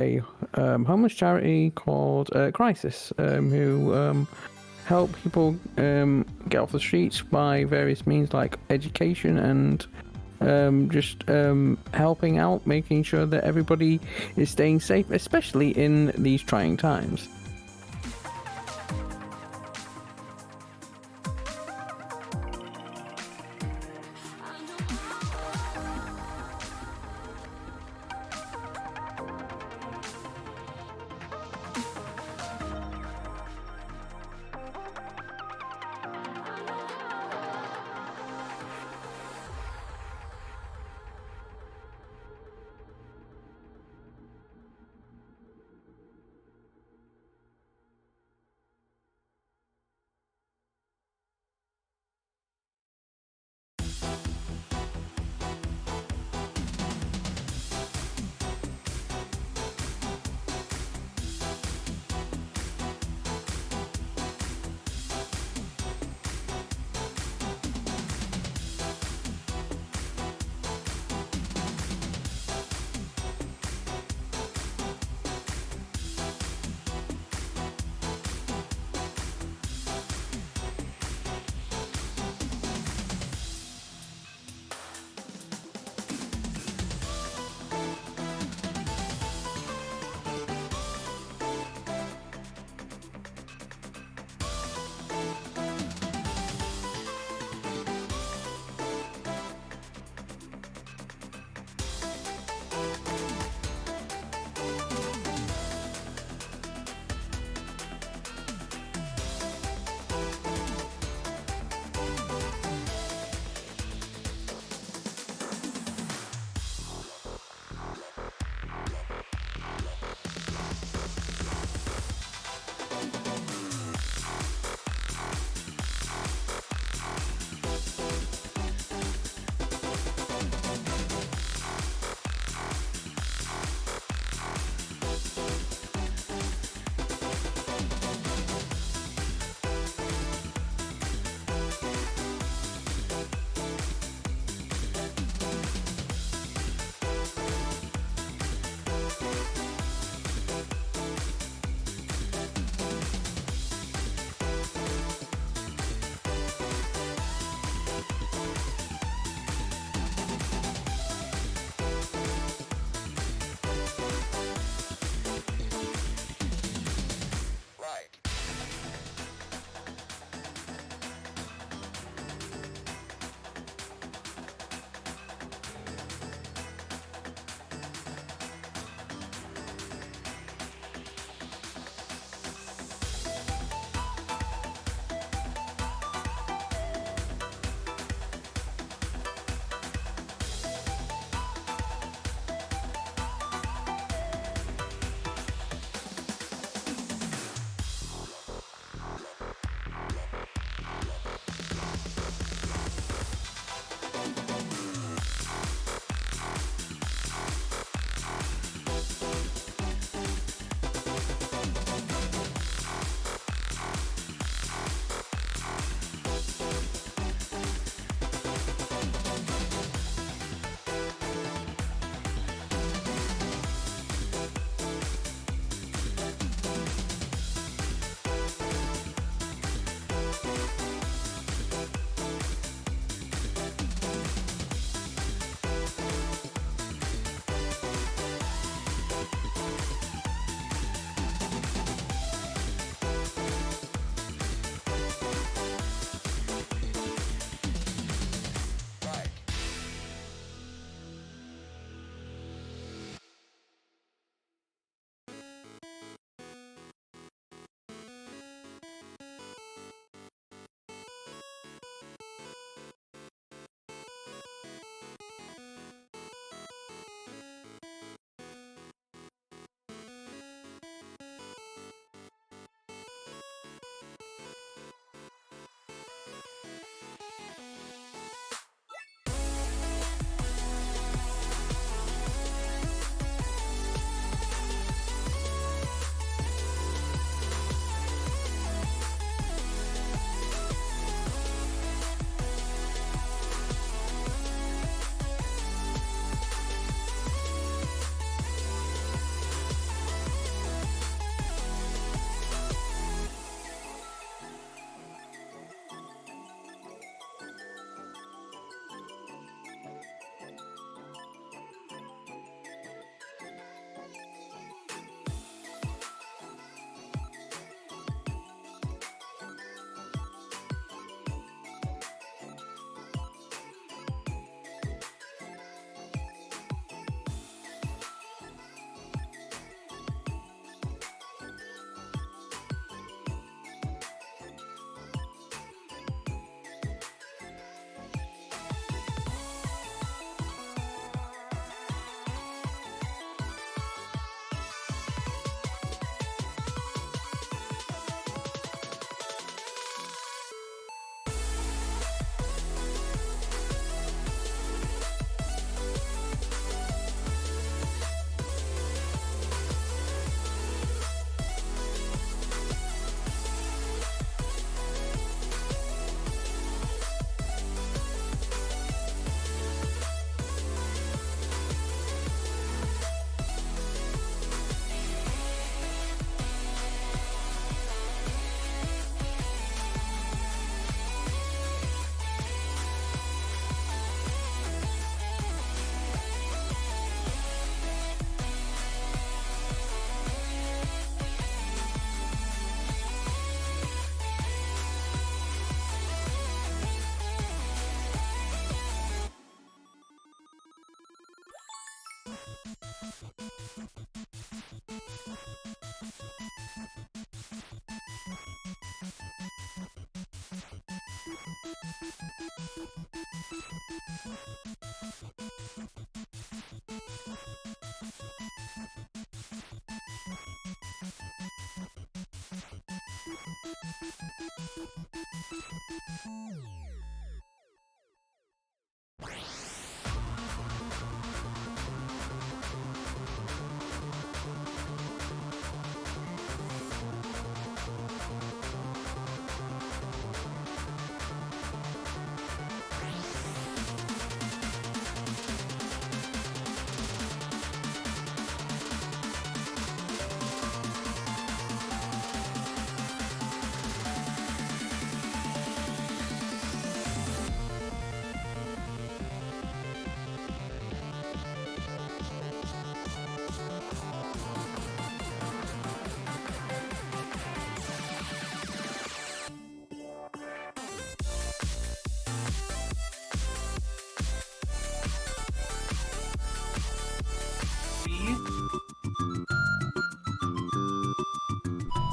a homeless charity called Crisis, who help people get off the streets by various means like education and just helping out, making sure that everybody is staying safe, especially in these trying times.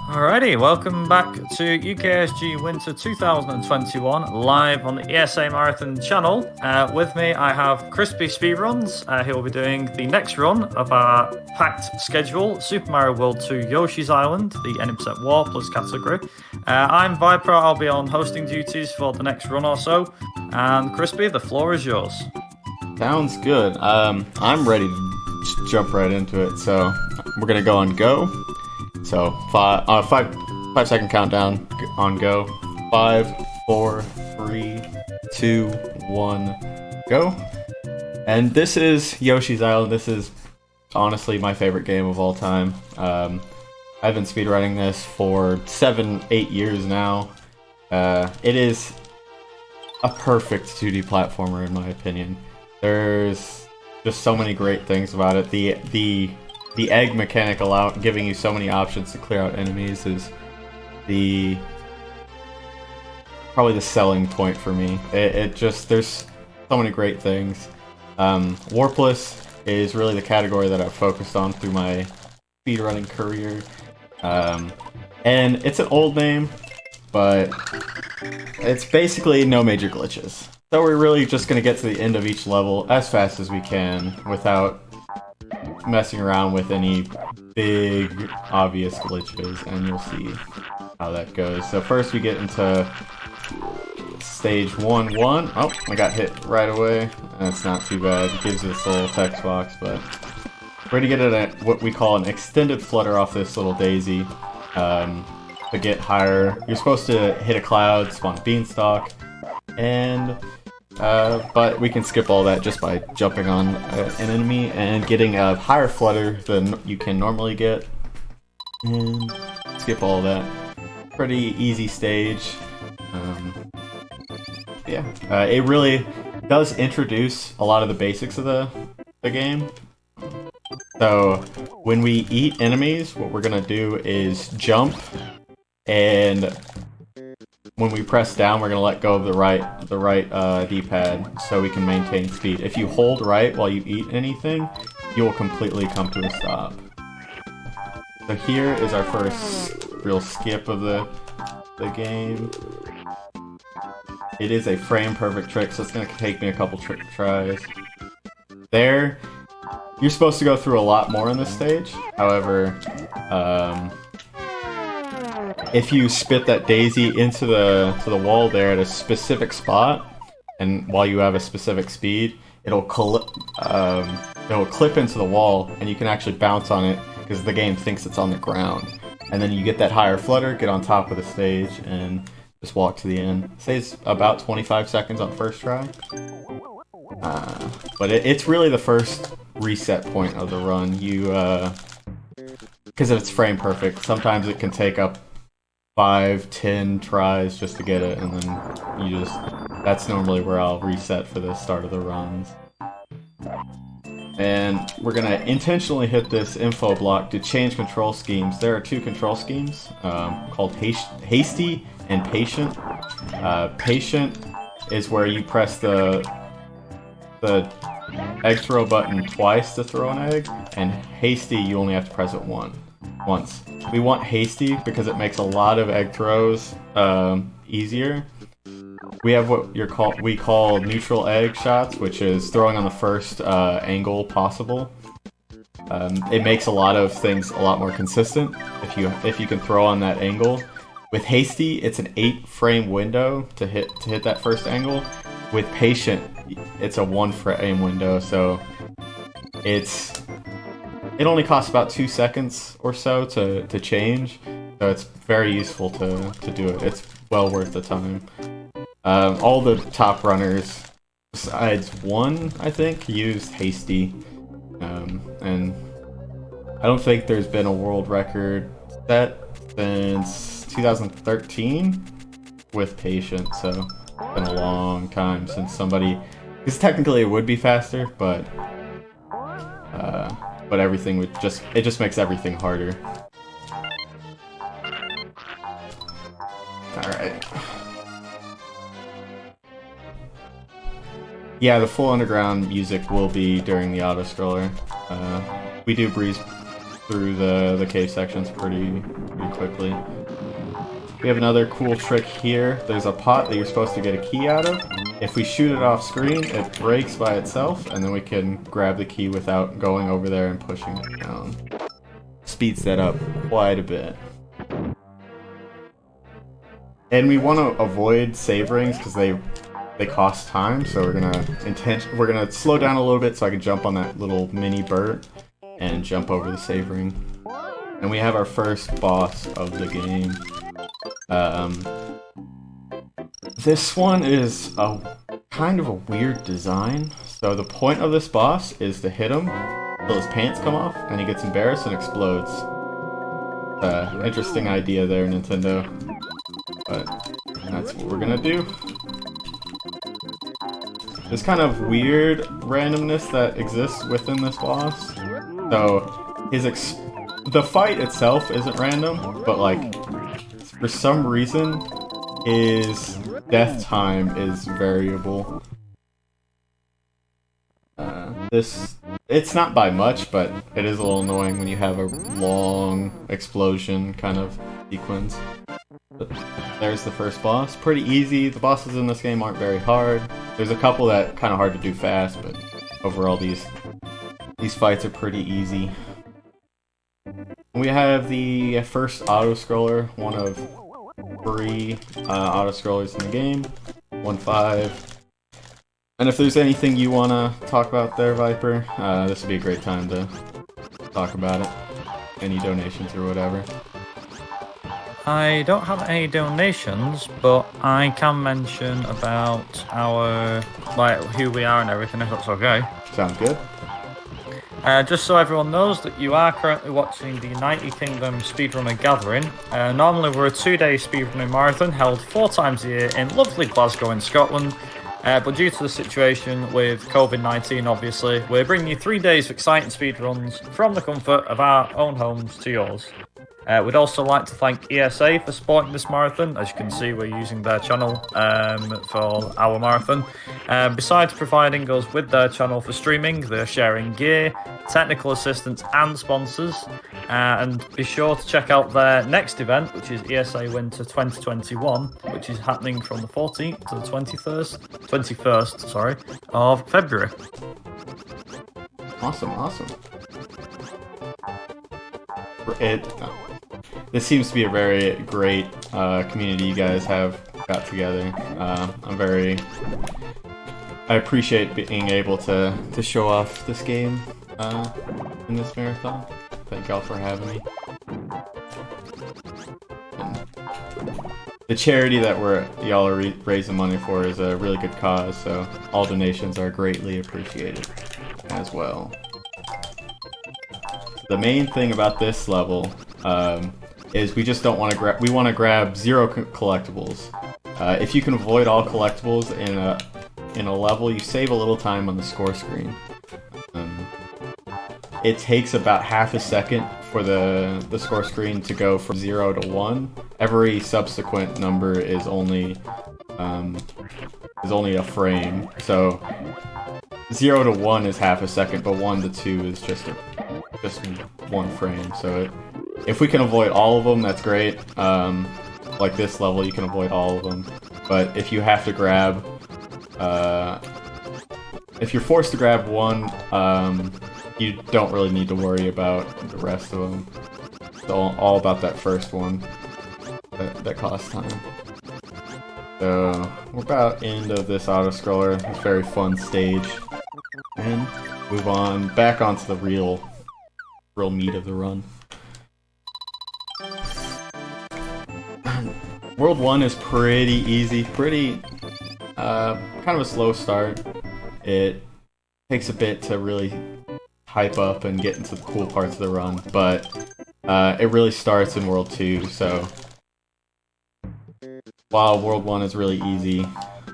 Alrighty, welcome back to UKSG Winter 2021, live on the ESA Marathon channel. With me, I have CrispySpeedruns, who will be doing the next run of our packed schedule, Super Mario World 2 Yoshi's Island, the 80% Warpless category. I'm Viper, I'll be on hosting duties for the next run or so. And Crispy, the floor is yours. Sounds good. I'm ready to jump right into it, so we're gonna go on go. So 5 second countdown on go. 5, 4, 3, 2, 1, go. And this is Yoshi's Island. This is honestly my favorite game of all time. I've been speedrunning this for 7-8 years now. It is a perfect 2D platformer in my opinion. There's just so many great things about it. The egg mechanic giving you so many options to clear out enemies is probably the selling point for me. There's so many great things. Warpless is really the category that I've focused on through my speedrunning career. And it's an old name, but it's basically no major glitches. So we're really just going to get to the end of each level as fast as we can without messing around with any big obvious glitches, and you'll see how that goes. So first we get into stage 1-1. Oh, I got hit right away. That's not too bad. It gives us a little text box, but we're gonna get at what we call an extended flutter off this little daisy. To get higher, you're supposed to hit a cloud, spawn a beanstalk, and but we can skip all that just by jumping on an enemy and getting a higher flutter than you can normally get. And skip all that. Pretty easy stage. It really does introduce a lot of the basics of the game. So when we eat enemies, what we're gonna do is jump, and when we press down, we're gonna let go of the right D-pad so we can maintain speed. If you hold right while you eat anything, you will completely come to a stop. So here is our first real skip of the game. It is a frame perfect trick, so it's gonna take me a couple tries. There, you're supposed to go through a lot more in this stage. However, if you spit that daisy into the wall there at a specific spot, and while you have a specific speed, it'll clip into the wall, and you can actually bounce on it because the game thinks it's on the ground. And then you get that higher flutter, get on top of the stage, and just walk to the end. It says about 25 seconds on first try. But it's really the first reset point of the run. Because it's frame perfect, sometimes it can take up 5-10 tries just to get it, and then that's normally where I'll reset for the start of the runs. And we're gonna intentionally hit this info block to change control schemes. There are two control schemes called Hasty and Patient. Patient is where you press the egg throw button twice to throw an egg, and Hasty you only have to press it once. We want Hasty because it makes a lot of egg throws easier. We have what we call neutral egg shots, which is throwing on the first angle possible. It makes a lot of things a lot more consistent if you can throw on that angle. With hasty, it's an 8-frame window to hit that first angle. With patient, it's a 1-frame window, so it only costs about 2 seconds or so to change. So it's very useful to do it. It's well worth the time. All the top runners, besides one, I think, used hasty, and I don't think there's been a world record set since 2013 with patient, so it's been a long time since somebody, because technically it would be faster, but everything would it just makes everything harder. Alright. Yeah, the full underground music will be during the auto-scroller. We do breeze through the cave sections pretty quickly. We have another cool trick here. There's a pot that you're supposed to get a key out of. If we shoot it off screen, it breaks by itself, and then we can grab the key without going over there and pushing it down. Speeds that up quite a bit. And we want to avoid save rings because they cost time, so we're gonna slow down a little bit so I can jump on that little mini bird and jump over the save ring. And we have our first boss of the game. This one is a kind of a weird design. So the point of this boss is to hit him until his pants come off and he gets embarrassed and explodes. Interesting idea there, Nintendo. But that's what we're gonna do. There's kind of weird randomness that exists within this boss. So the fight itself isn't random, but like for some reason his death time is variable. It's not by much, but it is a little annoying when you have a long explosion kind of sequence. But there's the first boss. Pretty easy. The bosses in this game aren't very hard. There's a couple that kind of hard to do fast, but overall these fights are pretty easy. We have the first auto-scroller, one of 3 auto-scrollers in the game. 1.5. And if there's anything you want to talk about there, Viper, this would be a great time to talk about it. Any donations or whatever. I don't have any donations, but I can mention about our, who we are and everything, if that's okay. Sounds good. Just so everyone knows that you are currently watching the United Kingdom Speedrunner Gathering. Normally we're a 2-day speedrunning marathon held 4 times a year in lovely Glasgow in Scotland. But due to the situation with COVID-19, obviously, we're bringing you 3 days of exciting speedruns from the comfort of our own homes to yours. We'd also like to thank ESA for supporting this marathon. As you can see, we're using their channel for our marathon. Besides providing us with their channel for streaming, they're sharing gear, technical assistance and sponsors. And be sure to check out their next event, which is ESA Winter 2021, which is happening from the 14th to the 21st of February. Awesome. This seems to be a very great community you guys have got together. I appreciate being able to show off this game in this marathon. Thank y'all for having me. And the charity that y'all are raising money for is a really good cause, so all donations are greatly appreciated as well. The main thing about this level is we just don't want to grab. We want to grab 0 collectibles. If you can avoid all collectibles in a level, you save a little time on the score screen. It takes about half a second for the score screen to go from 0 to 1. Every subsequent number is only a frame. So 0 to 1 is half a second, but 1 to 2 is just 1 frame. So if we can avoid all of them, that's great. Like this level, you can avoid all of them. But if you have to grab, if you're forced to grab one, you don't really need to worry about the rest of them. It's all about that first one. that cost time. So we're about end of this auto-scroller, this very fun stage, and move on back onto the real meat of the run. World 1 is pretty easy, pretty kind of a slow start. It takes a bit to really hype up and get into the cool parts of the run, but it really starts in World 2, so while World 1 is really easy,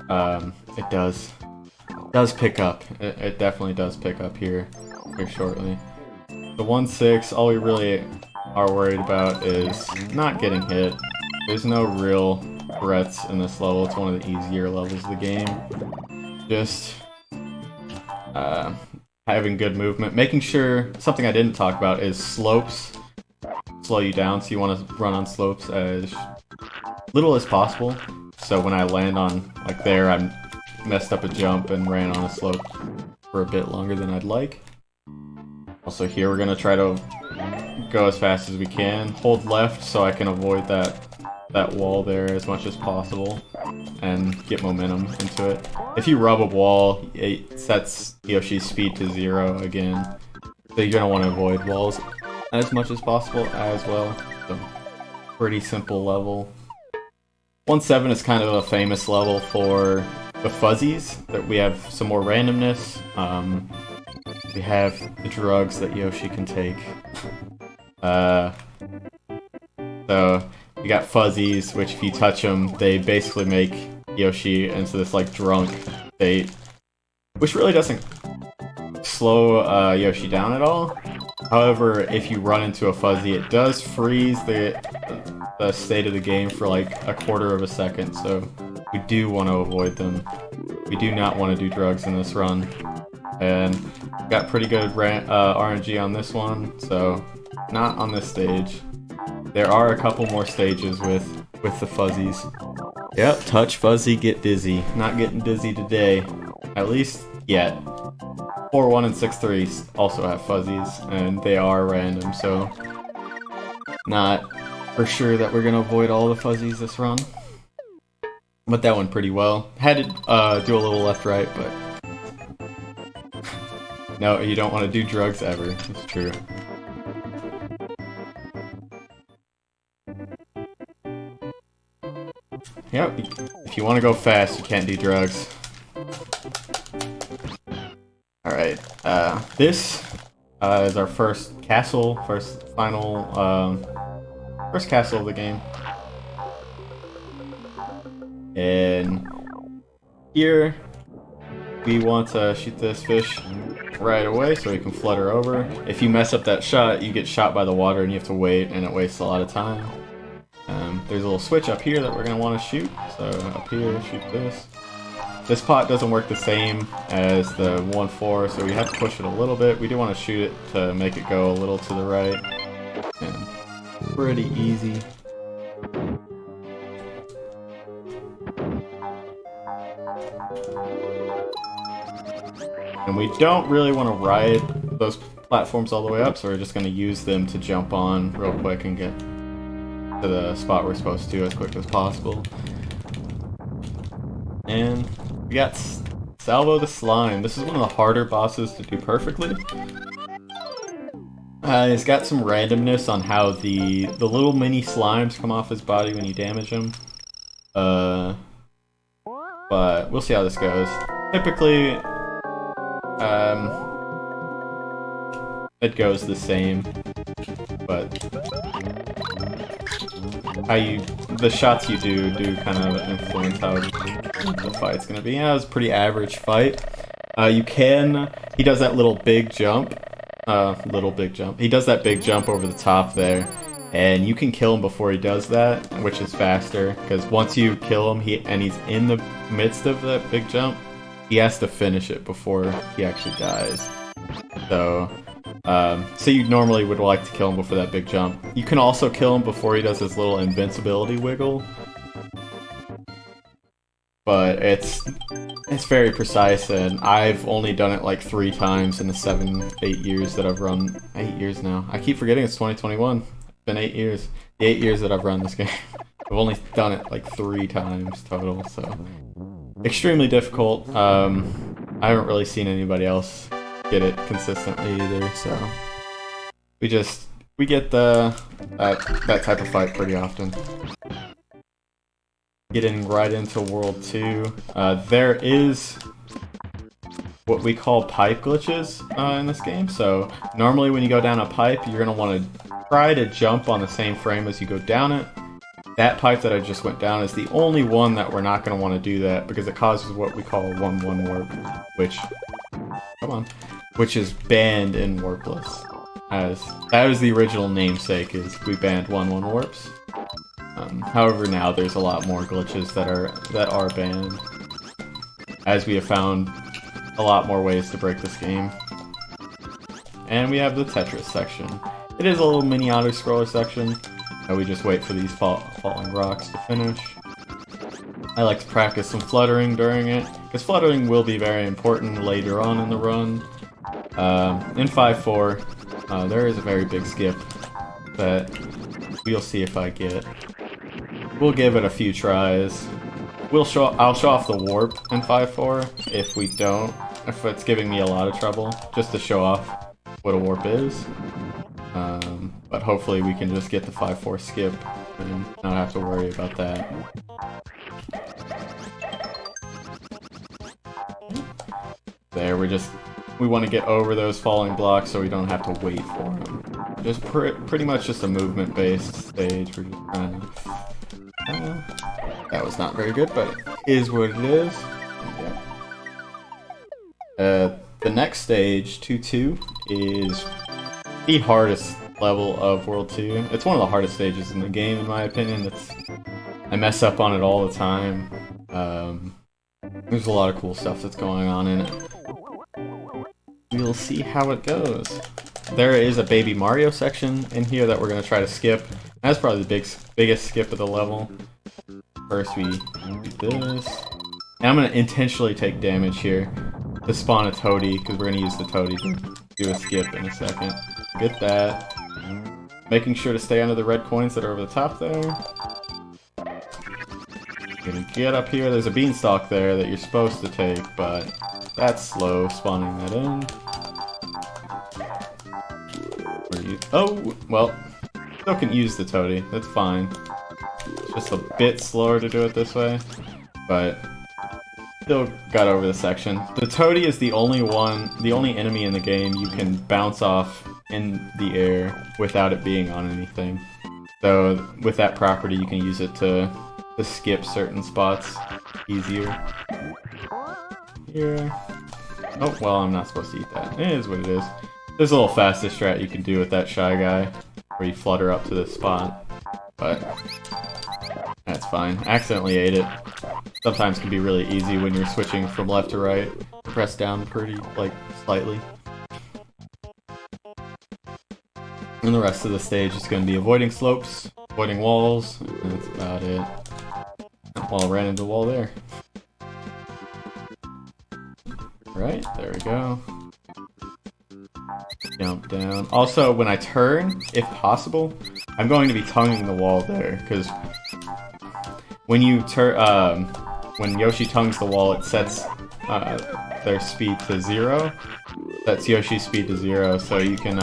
it does pick up. It definitely does pick up here shortly. The 1-6, all we really are worried about is not getting hit. There's no real threats in this level. It's one of the easier levels of the game. Just having good movement. Making sure, something I didn't talk about is slopes slow you down, so you want to run on slopes as little as possible. So when I land on, like there, I messed up a jump and ran on a slope for a bit longer than I'd like. Also here we're going to try to go as fast as we can. Hold left so I can avoid that wall there as much as possible and get momentum into it. If you rub a wall, it sets Yoshi's speed to 0 again. So you're going to want to avoid walls as much as possible as well. So, pretty simple level. 1-7 is kind of a famous level for the fuzzies, that we have some more randomness. We have the drugs that Yoshi can take. So you got fuzzies, which if you touch them, they basically make Yoshi into this like drunk state, which really doesn't slow Yoshi down at all. However, if you run into a fuzzy, it does freeze the state of the game for like a quarter of a second, so we do want to avoid them. We do not want to do drugs in this run. And got pretty good RNG on this one, so not on this stage. There are a couple more stages with the fuzzies. Yep, touch fuzzy, get dizzy. Not getting dizzy today, at least yet. 4-1 and 6-3 also have fuzzies, and they are random, so not for sure that we're gonna avoid all the fuzzies this run. But that went pretty well. Had to do a little left-right, but no, you don't want to do drugs ever. It's true. Yep, if you want to go fast, you can't do drugs. Alright, this is our first castle, first castle of the game. And here, we want to shoot this fish right away so we can flutter over. If you mess up that shot, you get shot by the water and you have to wait, and it wastes a lot of time. There's a little switch up here that we're going to want to shoot. So up here, shoot this. This pot doesn't work the same as the 1-4, so we have to push it a little bit. We do want to shoot it to make it go a little to the right. And pretty easy. And we don't really want to ride those platforms all the way up, so we're just going to use them to jump on real quick and get to the spot we're supposed to as quick as possible. And we got Salvo the Slime. This is one of the harder bosses to do perfectly. He's got some randomness on how the little mini slimes come off his body when you damage him. But we'll see how this goes. Typically, it goes the same, but the shots you do kind of influence how the fight's gonna be. Yeah, it was a pretty average fight. He does that little big jump. He does that big jump over the top there, and you can kill him before he does that, which is faster, because once you kill him, and he's in the midst of that big jump, he has to finish it before he actually dies. So you normally would like to kill him before that big jump. You can also kill him before he does his little invincibility wiggle. But it's very precise, and I've only done it like 3 times in the 7-8 years that I've run. 8 years now. I keep forgetting it's 2021. It's been 8 years. The 8 years that I've run this game. I've only done it like 3 times total, so extremely difficult. I haven't really seen anybody else get it consistently either, so we get that type of fight pretty often. Getting right into World 2, there is what we call pipe glitches in this game. So normally when you go down a pipe, you're going to want to try to jump on the same frame as you go down it. That pipe that I just went down is the only one that we're not going to want to do that because it causes what we call a 1-1 warp, which is banned in Warpless. That was the original namesake, is we banned 1-1 warps. However, now there's a lot more glitches that are banned, as we have found a lot more ways to break this game. And we have the Tetris section. It is a little mini auto-scroller section, and we just wait for these falling rocks to finish. I like to practice some fluttering during it, because fluttering will be very important later on in the run. In 5-4, there is a very big skip that we'll see if I get. We'll give it a few tries. I'll show off the warp in 5-4 if it's giving me a lot of trouble, just to show off what a warp is. But hopefully we can just get the 5-4 skip and not have to worry about that. There, we want to get over those falling blocks so we don't have to wait for them. Just pretty much just a movement-based stage. We're just trying to... that was not very good, but it is what it is. Yeah. The next stage, 2-2, is the hardest level of World 2. It's one of the hardest stages in the game, in my opinion. I mess up on it all the time. There's a lot of cool stuff that's going on in it. We'll see how it goes. There is a Baby Mario section in here that we're going to try to skip. That's probably the biggest skip of the level. First we do this. And I'm going to intentionally take damage here to spawn a toady, because we're going to use the toady to do a skip in a second. Get that. Making sure to stay under the red coins that are over the top there. Gonna get up here. There's a beanstalk there that you're supposed to take, but that's slow spawning that in. Oh, well, still can use the toady. That's fine. It's just a bit slower to do it this way, but still got over the section. The toady is the only enemy in the game you can bounce off in the air without it being on anything. So with that property, you can use it to skip certain spots easier. Here. Oh, well, I'm not supposed to eat that. It is what it is. There's a little fastest strat you can do with that Shy Guy, where you flutter up to this spot, but that's fine. Accidentally ate it. Sometimes can be really easy when you're switching from left to right. Press down pretty, slightly. And the rest of the stage is going to be avoiding slopes, avoiding walls, and that's about it. Well, I ran into a wall there. Right, there we go. Jump down. Also, when I turn, if possible, I'm going to be tonguing the wall there, because when Yoshi tongues the wall, it sets their speed to 0. That's Yoshi's speed to 0, so you can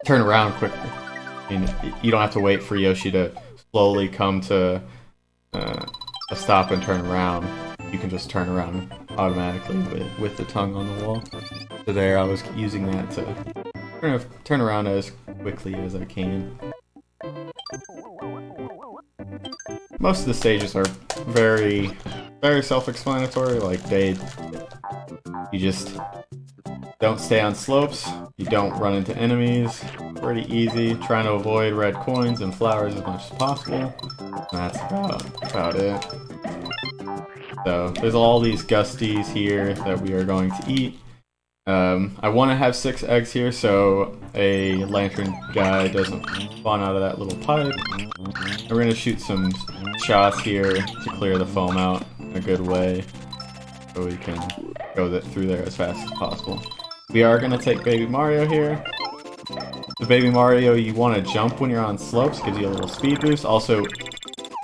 turn around quicker. And you don't have to wait for Yoshi to slowly come to a stop and turn around. You can just turn around automatically with the tongue on the wall. So there, I was using that to turn around as quickly as I can. Most of the stages are very, very self-explanatory. Like, you just don't stay on slopes, you don't run into enemies, pretty easy, trying to avoid red coins and flowers as much as possible. That's about it. So, there's all these gusties here that we are going to eat. I want to have 6 eggs here so a lantern guy doesn't spawn out of that little pipe. And we're going to shoot some shots here to clear the foam out in a good way, so we can go through there as fast as possible. We are going to take Baby Mario here. The Baby Mario, you want to jump when you're on slopes, gives you a little speed boost. Also,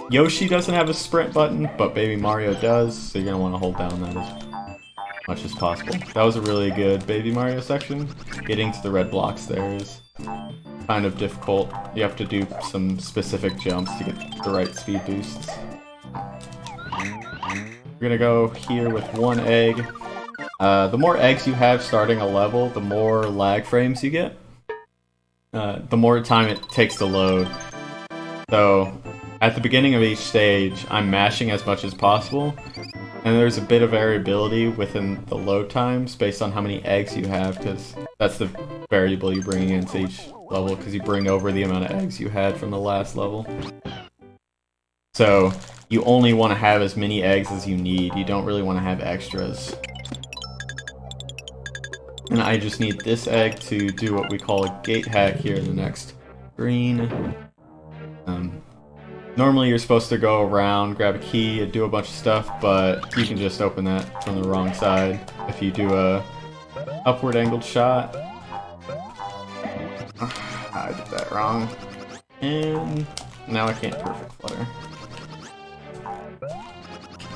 Yoshi doesn't have a sprint button, but Baby Mario does, so you're going to want to hold down that as much as possible. That was a really good Baby Mario section. Getting to the red blocks there is kind of difficult. You have to do some specific jumps to get the right speed boosts. We're gonna go here with 1 egg. The more eggs you have starting a level, the more lag frames you get. The more time it takes to load. So, at the beginning of each stage, I'm mashing as much as possible, and there's a bit of variability within the load times based on how many eggs you have, because that's the variable you're bringing into each level, because you bring over the amount of eggs you had from the last level. So, you only want to have as many eggs as you need. You don't really want to have extras. And I just need this egg to do what we call a gate hack here in the next screen. Normally you're supposed to go around, grab a key, and do a bunch of stuff, but you can just open that from the wrong side if you do a upward angled shot. I did that wrong. And now I can't perfect flutter.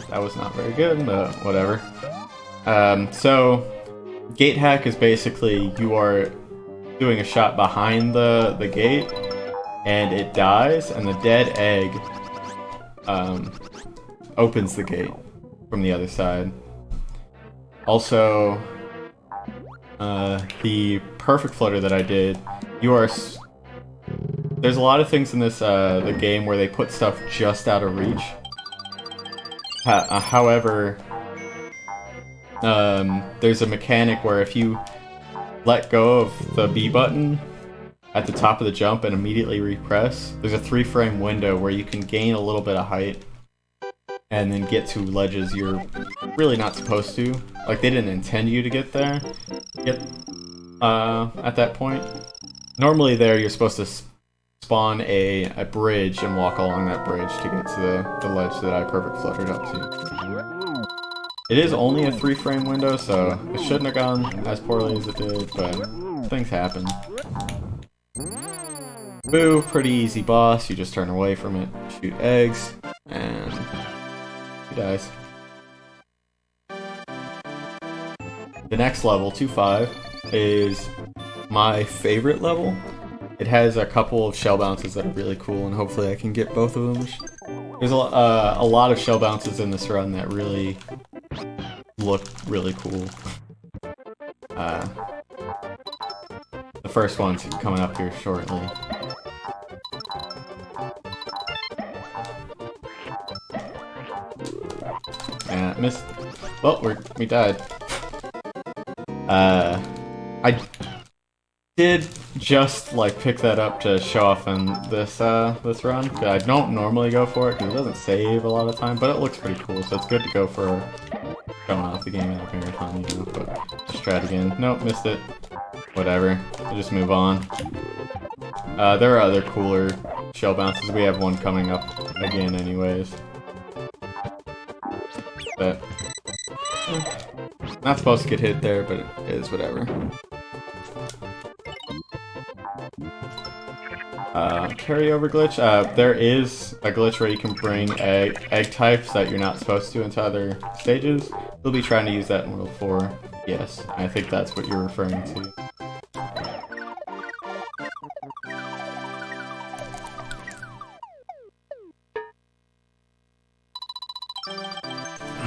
That was not very good, but whatever. So, gate hack is basically you are doing a shot behind the gate, and it dies, and the dead egg opens the gate from the other side. Also, the perfect flutter that I did, there's a lot of things in this the game where they put stuff just out of reach. However, there's a mechanic where if you let go of the B button at the top of the jump and immediately repress, there's a 3-frame window where you can gain a little bit of height and then get to ledges you're really not supposed to. Like, they didn't intend you to get there at that point. Normally there you're supposed to spawn a bridge and walk along that bridge to get to the ledge that I perfect fluttered up to. It is only a 3-frame window, so it shouldn't have gone as poorly as it did, but things happen. Boo, pretty easy boss. You just turn away from it, shoot eggs, and he dies. The next level, 2-5, is my favorite level. It has a couple of shell bounces that are really cool, and hopefully I can get both of them. There's a lot of shell bounces in this run that really look really cool. The first one's coming up here shortly. And I missed. Well, we died. I did just like pick that up to show off in this this run. I don't normally go for it because it doesn't save a lot of time, but it looks pretty cool, so it's good to go for showing off the game at a marathon, you know. But let's try it again. Nope, missed it. Whatever. We'll just move on. There are other cooler shell bounces. We have one coming up again, anyways. But not supposed to get hit there, but it is whatever. Carryover glitch. There is a glitch where you can bring egg types that you're not supposed to into other stages. We'll be trying to use that in World 4. Yes, I think that's what you're referring to.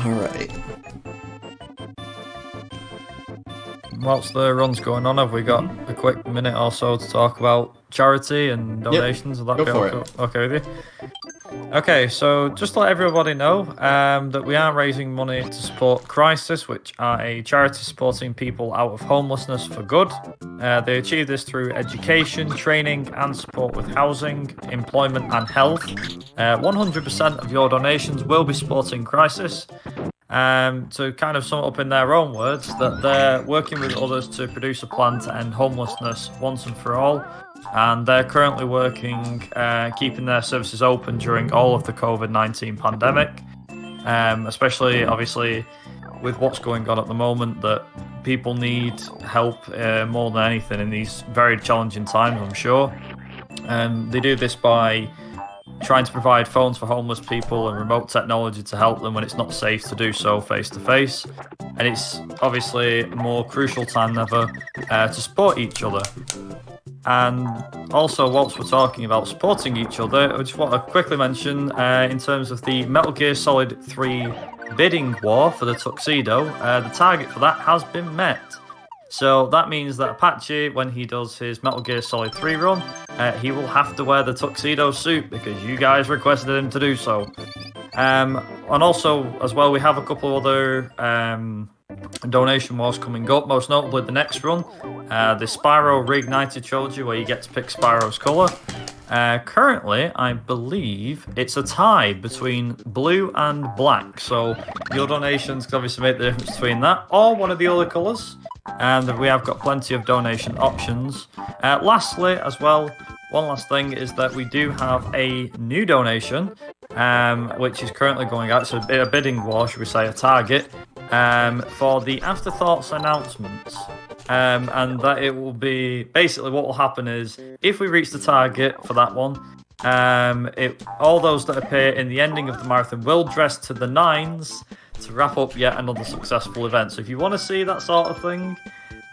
Alright. Whilst the run's going on, have we got a quick minute or so to talk about charity and donations? Yep. Will that Go for it. Okay with you? Okay, so just to let everybody know that we are raising money to support Crisis, which are a charity supporting people out of homelessness for good. They achieve this through education, training, and support with housing, employment, and health. 100% of your donations will be supporting Crisis. To kind of sum it up in their own words, that they're working with others to produce a plan to end homelessness once and for all, and they're currently working, keeping their services open during all of the COVID-19 pandemic, especially obviously with what's going on at the moment, that people need help more than anything in these very challenging times, I'm sure. They do this by trying to provide phones for homeless people and remote technology to help them when it's not safe to do so face to face. And it's obviously a more crucial time than ever to support each other. And also, whilst we're talking about supporting each other, I just want to quickly mention in terms of the Metal Gear Solid 3 bidding war for the tuxedo, the target for that has been met. So that means that Apache, when he does his Metal Gear Solid 3 run, he will have to wear the tuxedo suit because you guys requested him to do so. And also, as well, we have a couple other donation wars coming up, most notably the next run, the Spyro Reignited Trilogy, where you get to pick Spyro's colour. Currently, I believe it's a tie between blue and black, so your donations can obviously make the difference between that or one of the other colours, and we have got plenty of donation options. Lastly, as well, one last thing is that we do have a new donation, which is currently going out. It's a bidding war, should we say, a target, for the Afterthoughts announcements. And that it will be basically what will happen is if we reach the target for that one, all those that appear in the ending of the marathon will dress to the nines to wrap up yet another successful event. So if you want to see that sort of thing,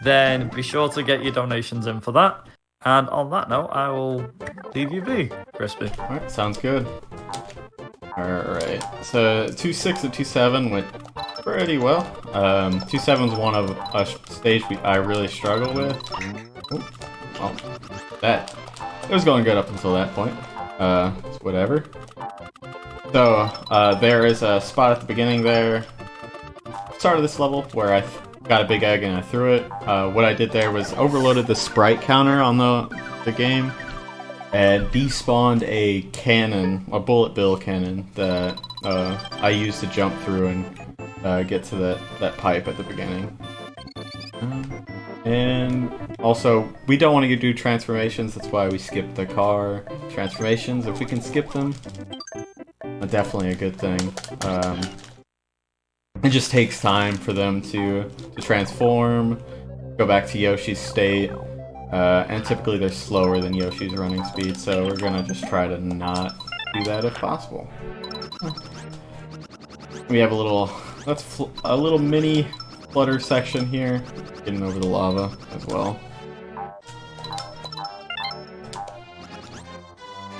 then be sure to get your donations in for that. And on that note, I will leave you be, Crispy. Alright, sounds good. Alright, so 2.6 and 2.7 went pretty well. 2.7 is one of a stage I really struggle with. Ooh, well, it was going good up until that point. It's whatever. So, there is a spot at the beginning there, start of this level, where I got a big egg and I threw it. What I did there was overloaded the sprite counter on the game, and despawned a cannon, a bullet bill cannon, that I used to jump through and get to that pipe at the beginning. And also, we don't want to do transformations, that's why we skip the car transformations. If we can skip them, definitely a good thing. It just takes time for them to transform, go back to Yoshi's state, and typically they're slower than Yoshi's running speed, so we're gonna just try to not do that if possible. We have a little mini flutter section here, getting over the lava as well.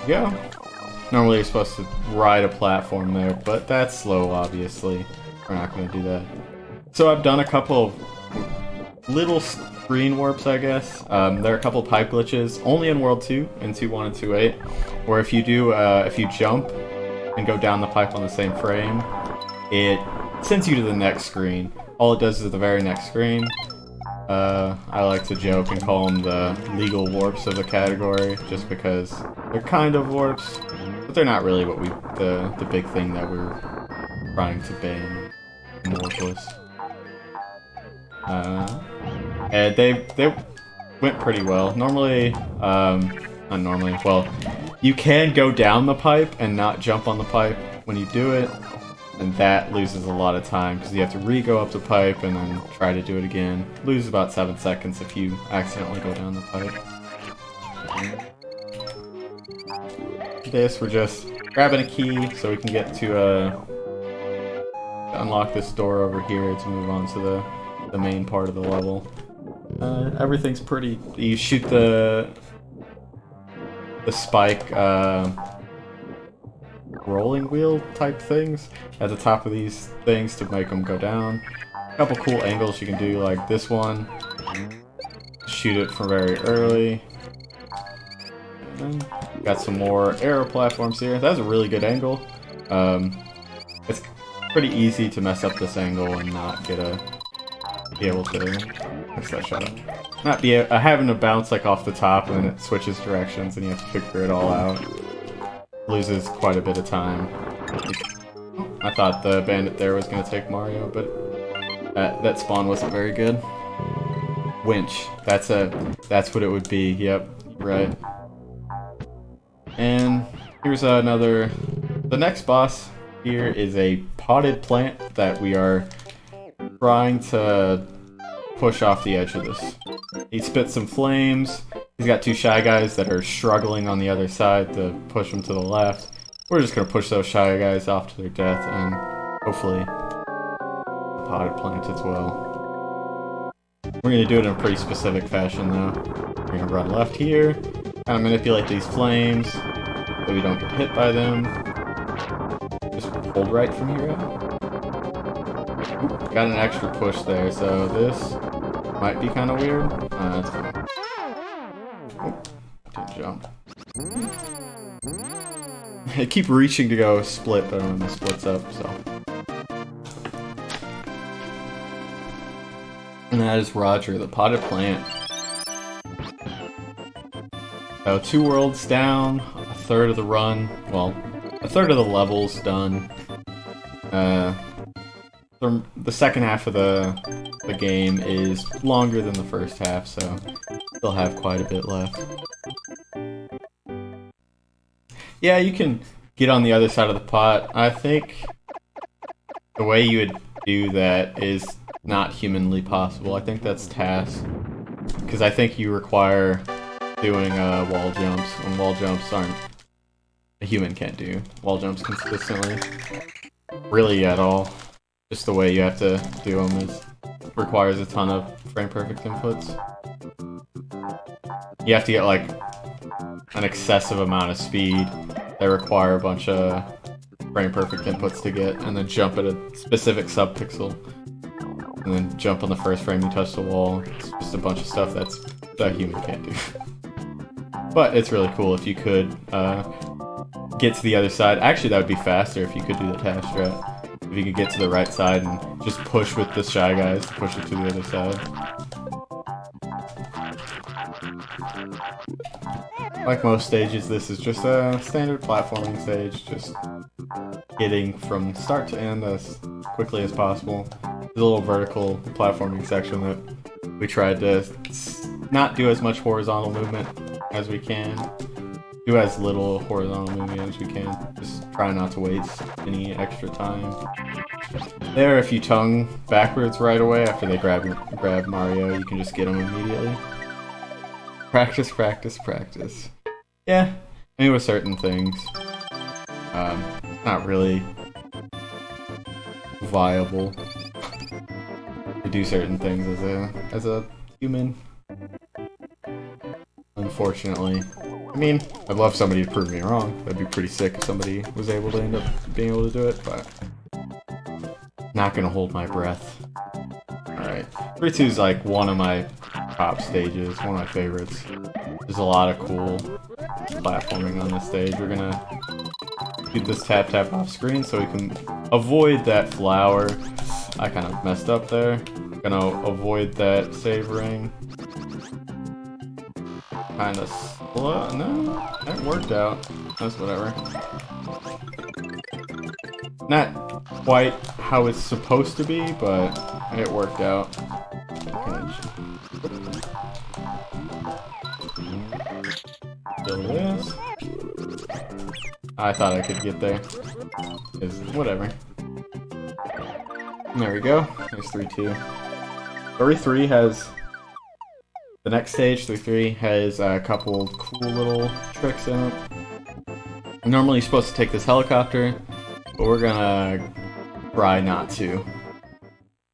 Yeah. Normally you're supposed to ride a platform there, but that's slow, obviously. We're not going to do that. So I've done a couple of little screen warps, I guess. There are a couple pipe glitches, only in World 2, in 2.1 and 2.8, where if you jump and go down the pipe on the same frame, it sends you to the next screen. All it does is the very next screen. I like to joke and call them the legal warps of the category, just because they're kind of warps, but they're not really what the big thing that we're trying to ban in Warpless. And they went pretty well. Normally, not normally, well, you can go down the pipe and not jump on the pipe when you do it, and that loses a lot of time because you have to re-go up the pipe and then try to do it again. Lose about 7 seconds if you accidentally go down the pipe. This, we're just grabbing a key so we can get to unlock this door over here to move on to the main part of the level. Everything's pretty. You shoot the spike rolling wheel type things at the top of these things to make them go down. A couple cool angles you can do, like this one. Shoot it from very early. And got some more arrow platforms here. That's a really good angle. It's pretty easy to mess up this angle and not be able to. What's that shot up? Not be having to bounce like off the top and then it switches directions and you have to figure it all out. Loses quite a bit of time. I thought the bandit there was going to take Mario, but that spawn wasn't very good. Winch. That's what it would be. Yep, right. And here's another. The next boss here is a potted plant that we are trying to push off the edge of this. He spits some flames. He's got two Shy Guys that are struggling on the other side to push him to the left. We're just gonna push those Shy Guys off to their death, and hopefully the potted plant as well. We're gonna do it in a pretty specific fashion though. We're gonna run left here, kind of manipulate these flames so we don't get hit by them. Just hold right from here out. Oop, got an extra push there, so this might be kind of weird. That's fine. Oh, didn't jump. I keep reaching to go split, but it splits up, so. And that is Roger, the potted plant. So 2 worlds down, a third of the run, well, a third of the levels done. The second half of the game is longer than the first half, so still have quite a bit left. Yeah, you can get on the other side of the pot. I think the way you would do that is not humanly possible. I think that's task, because I think you require doing wall jumps, and wall jumps aren't a human can't do wall jumps consistently, really at all. Just the way you have to do them requires a ton of frame perfect inputs. You have to get like an excessive amount of speed that require a bunch of frame perfect inputs to get, and then jump at a specific subpixel, and then jump on the first frame you touch the wall. It's just a bunch of stuff that a human can't do. But it's really cool if you could get to the other side. Actually, that would be faster if you could do the task strat. If you could get to the right side and just push with the Shy Guys, push it to the other side. Like most stages, this is just a standard platforming stage, just getting from start to end as quickly as possible. There's a little vertical platforming section that we tried to not do as much horizontal movement as we can. Do as little horizontal movement as we can. Just try not to waste any extra time. There, if you tongue backwards right away after they grab Mario, you can just get them immediately. Practice, practice, practice. Yeah, I mean with certain things, it's not really viable to do certain things as a human. Unfortunately. I mean, I'd love somebody to prove me wrong. That'd be pretty sick if somebody was able to end up being able to do it, but not gonna hold my breath. Alright. 3-2 is like one of my top stages, one of my favorites. There's a lot of cool platforming on this stage. We're gonna do this tap off screen so we can avoid that flower. I kind of messed up there. Gonna avoid that save ring. Kinda slow. No, that worked out. That's whatever. Not quite how it's supposed to be, but it worked out. Kill this. I thought I could get there. Whatever. There we go. There's 3-2. 3-3 has... The next stage, 3-3, has a couple cool little tricks in it. Normally you're supposed to take this helicopter, but we're gonna try not to.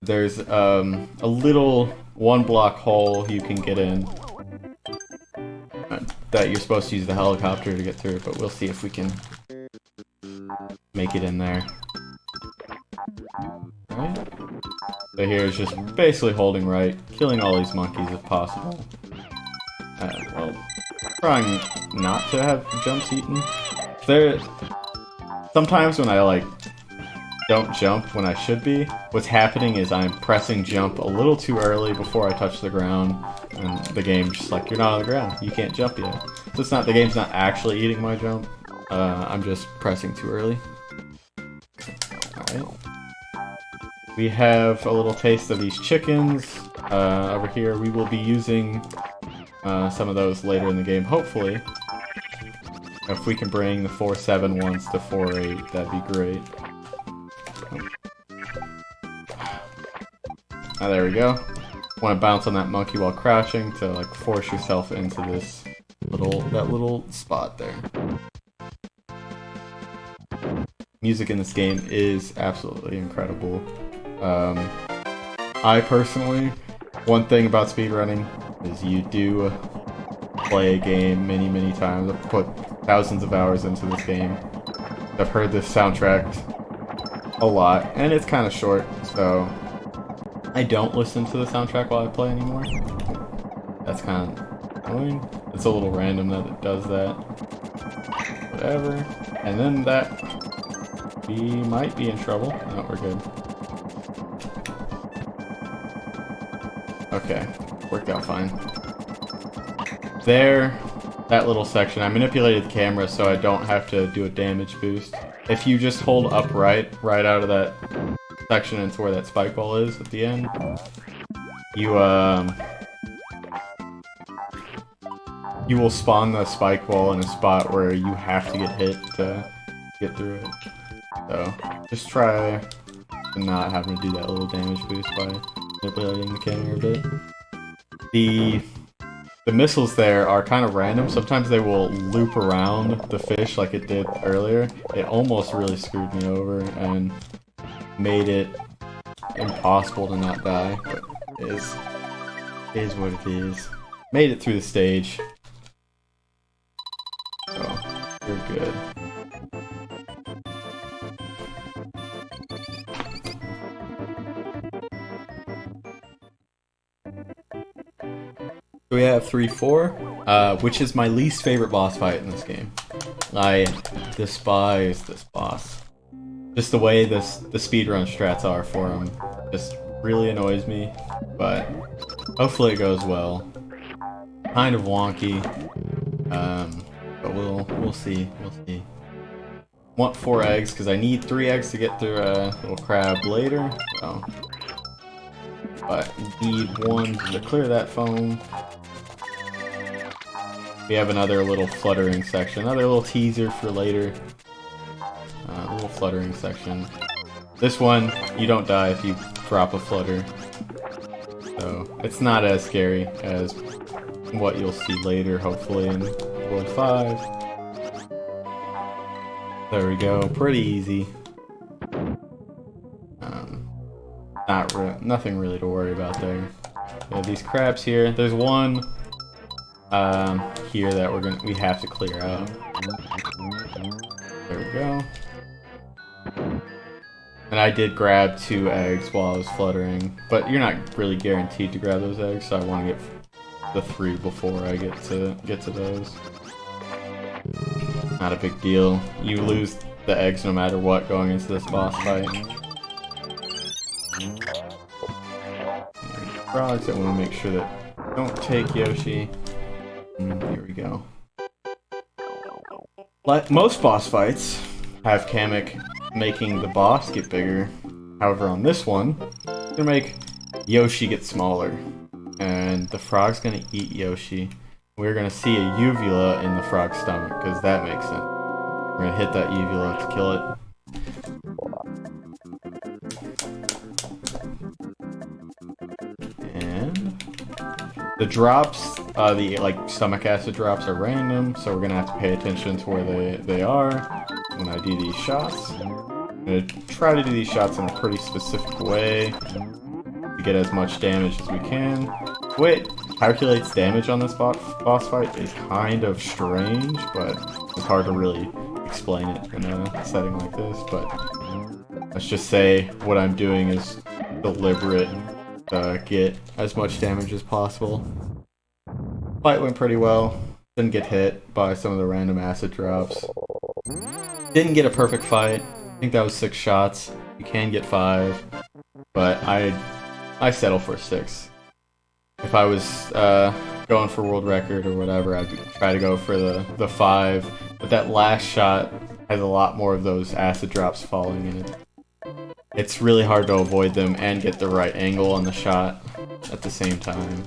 There's a little 1-block hole you can get in that you're supposed to use the helicopter to get through, but we'll see if we can make it in there. Alright. So here is just basically holding right, killing all these monkeys if possible. Well, trying not to have jumps eaten. Sometimes when I like don't jump when I should be, what's happening is I'm pressing jump a little too early before I touch the ground, and the game's just like, you're not on the ground, you can't jump yet. So it's not, the game's not actually eating my jump, I'm just pressing too early. Alright. We have a little taste of these chickens. Over here we will be using some of those later in the game, hopefully. If we can bring the 4-7 ones to 4-8, that'd be great. Oh, there we go. want to bounce on that monkey while crouching to like force yourself into this little spot there. Music in this game is absolutely incredible. I personally, one thing about speedrunning is you do play a game many times. I've put thousands of hours into this game. I've heard this soundtrack a lot, and it's kind of short, so I don't listen to the soundtrack while I play anymore. That's kind of annoying. It's a little random that it does that. Whatever. And then that... we might be in trouble. No, we're good. Okay. Worked out fine. There, that little section, I manipulated the camera so I don't have to do a damage boost. If you just hold upright right out of that section into where that spike ball is at the end, you will spawn the spike ball in a spot where you have to get hit to get through it. So just try not having to do that little damage boost by manipulating the camera a bit. The missiles there are kind of random. Sometimes they will loop around the fish like it did earlier. It almost really screwed me over and made it impossible to not die, but it is what it is. Made it through the stage. So, you're good. We have 3-4, which is my least favorite boss fight in this game. I despise this boss. Just the way the speedrun strats are for him just really annoys me, but hopefully it goes well. Kind of wonky, but we'll see. Want 4 eggs because I need 3 eggs to get through a little crab later. So, but need 1 to clear that foam. We have another little fluttering section, another little teaser for later. A little fluttering section. This one, you don't die if you drop a flutter. So, it's not as scary as what you'll see later, hopefully, in World 5. There we go, pretty easy. Nothing really to worry about there. We have these crabs here. There's one here that we have to clear out. There we go. And I did grab 2 eggs while I was fluttering, but you're not really guaranteed to grab those eggs, so I want to get the 3 before I get to those. Not a big deal. You lose the eggs no matter what going into this boss fight. Frogs, I want to make sure that don't take Yoshi. Here we go. Like most boss fights, have Kamek making the boss get bigger. However, on this one, it's gonna make Yoshi get smaller. And the frog's gonna eat Yoshi. We're gonna see a uvula in the frog's stomach, because that makes sense. We're gonna hit that uvula to kill it. And the drops, the like stomach acid drops are random, so we're gonna have to pay attention to where they are when I do these shots. I'm gonna try to do these shots in a pretty specific way to get as much damage as we can. The way it calculates damage on this boss fight is kind of strange, but it's hard to really explain it in a setting like this. But let's just say what I'm doing is deliberate to get as much damage as possible. Fight went pretty well. Didn't get hit by some of the random acid drops. Didn't get a perfect fight. I think that was 6 shots. You can get 5, but I settle for 6. If I was going for world record or whatever, I'd try to go for the 5. But that last shot has a lot more of those acid drops falling in it. It's really hard to avoid them and get the right angle on the shot at the same time.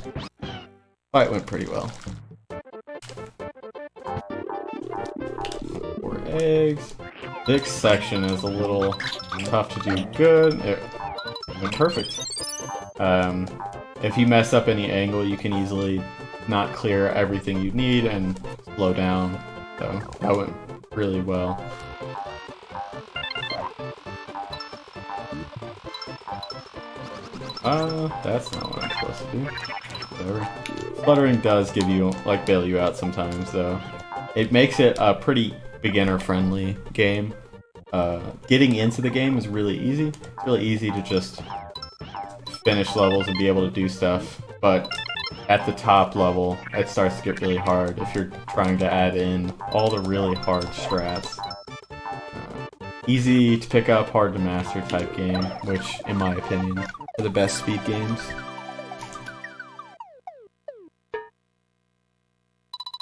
Fight went pretty well. 4 eggs. This section is a little tough to do good. It went perfect. if you mess up any angle, you can easily not clear everything you need and slow down. So that went really well. That's not what I'm supposed to do. Whatever. Fluttering does give you, like, bail you out sometimes, though. It makes it a pretty beginner-friendly game. Getting into the game is really easy. It's really easy to just finish levels and be able to do stuff, but at the top level, it starts to get really hard if you're trying to add in all the really hard strats. Easy to pick up, hard to master type game, which, in my opinion, are the best speed games.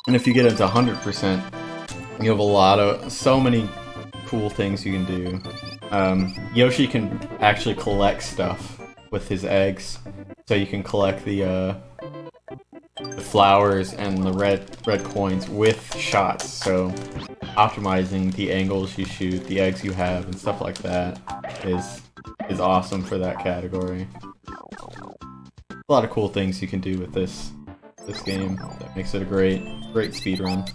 And if you get into 100%, you have so many cool things you can do. Yoshi can actually collect stuff with his eggs, so you can collect the flowers and the red coins with shots. So optimizing the angles you shoot, the eggs you have, and stuff like that is awesome for that category. A lot of cool things you can do with this game that makes it a great speedrun.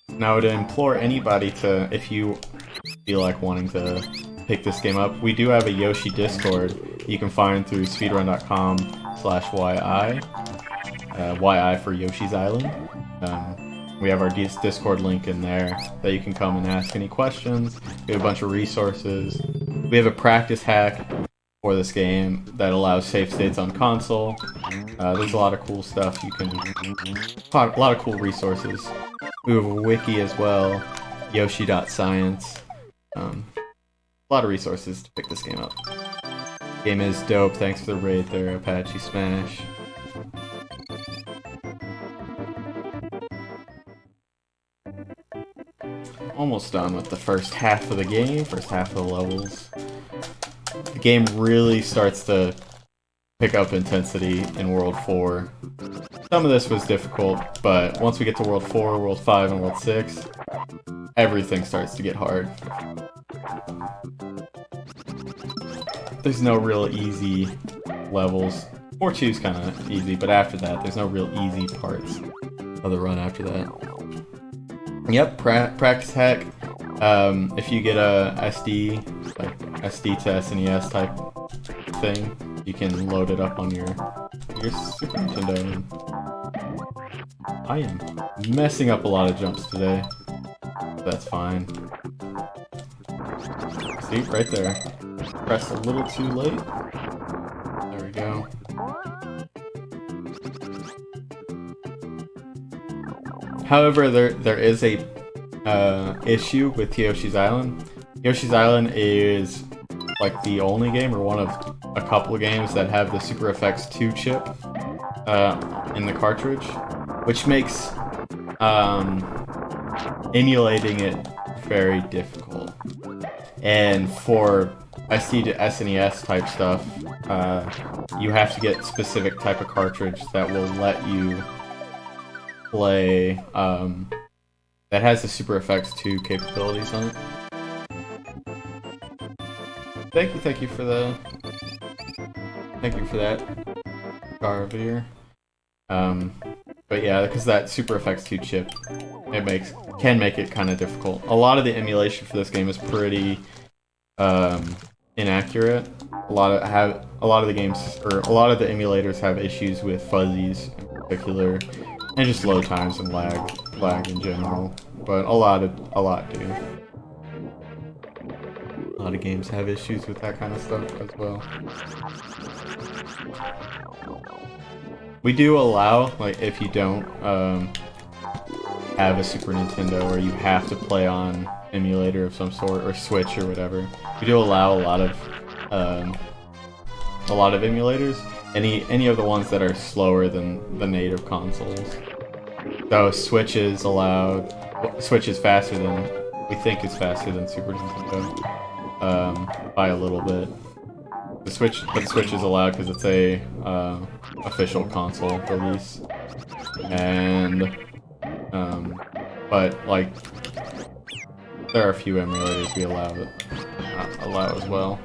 Now, I would implore anybody to, if you feel like wanting to pick this game up, we do have a Yoshi Discord you can find through speedrun.com/YI. YI for Yoshi's Island. We have our Discord link in there that you can come and ask any questions. We have a bunch of resources. We have a practice hack for this game that allows save states on console. There's a lot of cool stuff you can... A lot of cool resources. We have a wiki as well, yoshi.science. A lot of resources to pick this game up. Game is dope. Thanks for the raid there, Apache Smash. Almost done with the first half of the game, first half of the levels. The game really starts to pick up intensity in World 4. Some of this was difficult, but once we get to World 4, World 5, and World 6, everything starts to get hard. There's no real easy levels. World 2 is kind of easy, but after that, there's no real easy parts of the run after that. Yep, practice hack. If you get a SD, like SD to SNES type thing, you can load it up on your Super Nintendo. I am messing up a lot of jumps today. That's fine. See, right there. Pressed a little too late. There we go. However, there is a issue with Yoshi's Island. Yoshi's Island is like the only game, or one of a couple of games, that have the Super Effects 2 chip in the cartridge, which makes emulating it very difficult. And for SD to SNES type stuff, you have to get specific type of cartridge that will let you play, that has the Super Effects 2 capabilities on it. Thank you for that, Garvir. But yeah, because that Super Effects 2 chip, can make it kind of difficult. A lot of the emulation for this game is pretty inaccurate. A lot of the games, or a lot of the emulators, have issues with fuzzies in particular, and just load times and lag in general. But a lot do. A lot of games have issues with that kind of stuff as well. We do allow, like, if you don't have a Super Nintendo, or you have to play on emulator of some sort, or Switch or whatever, we do allow a lot of emulators. Any of the ones that are slower than the native consoles. So Switch is allowed. Switch is faster than, we think is faster than Super Nintendo, by a little bit. The Switch is allowed because it's a official console release, and but like there are a few emulators we allow as well.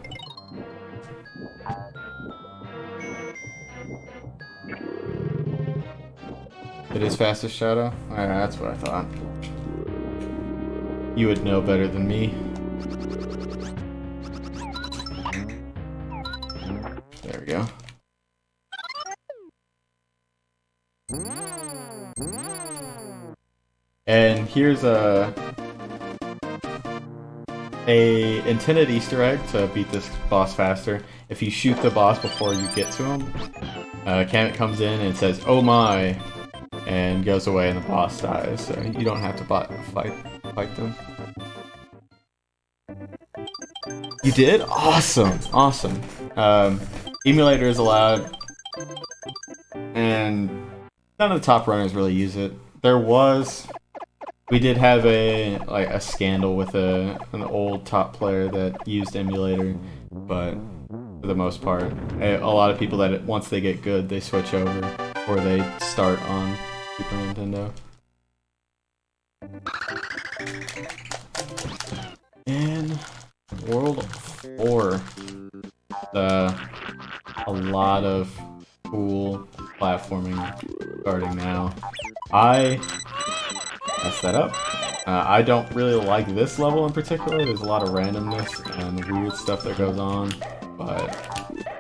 It is fastest Shadow? Alright, that's what I thought. You would know better than me. There we go. And here's a intended Easter egg to beat this boss faster. If you shoot the boss before you get to him, Kamet comes in and says, "Oh my," and goes away and the boss dies, so you don't have to fight them. You did? Awesome! Awesome. Emulator is allowed, and none of the top runners really use it. We did have a scandal with an old top player that used emulator, but for the most part, a lot of people that once they get good, they switch over or they start on Super Nintendo. In World 4, a lot of cool platforming starting now. I messed that up. I don't really like this level in particular. There's a lot of randomness and weird stuff that goes on, but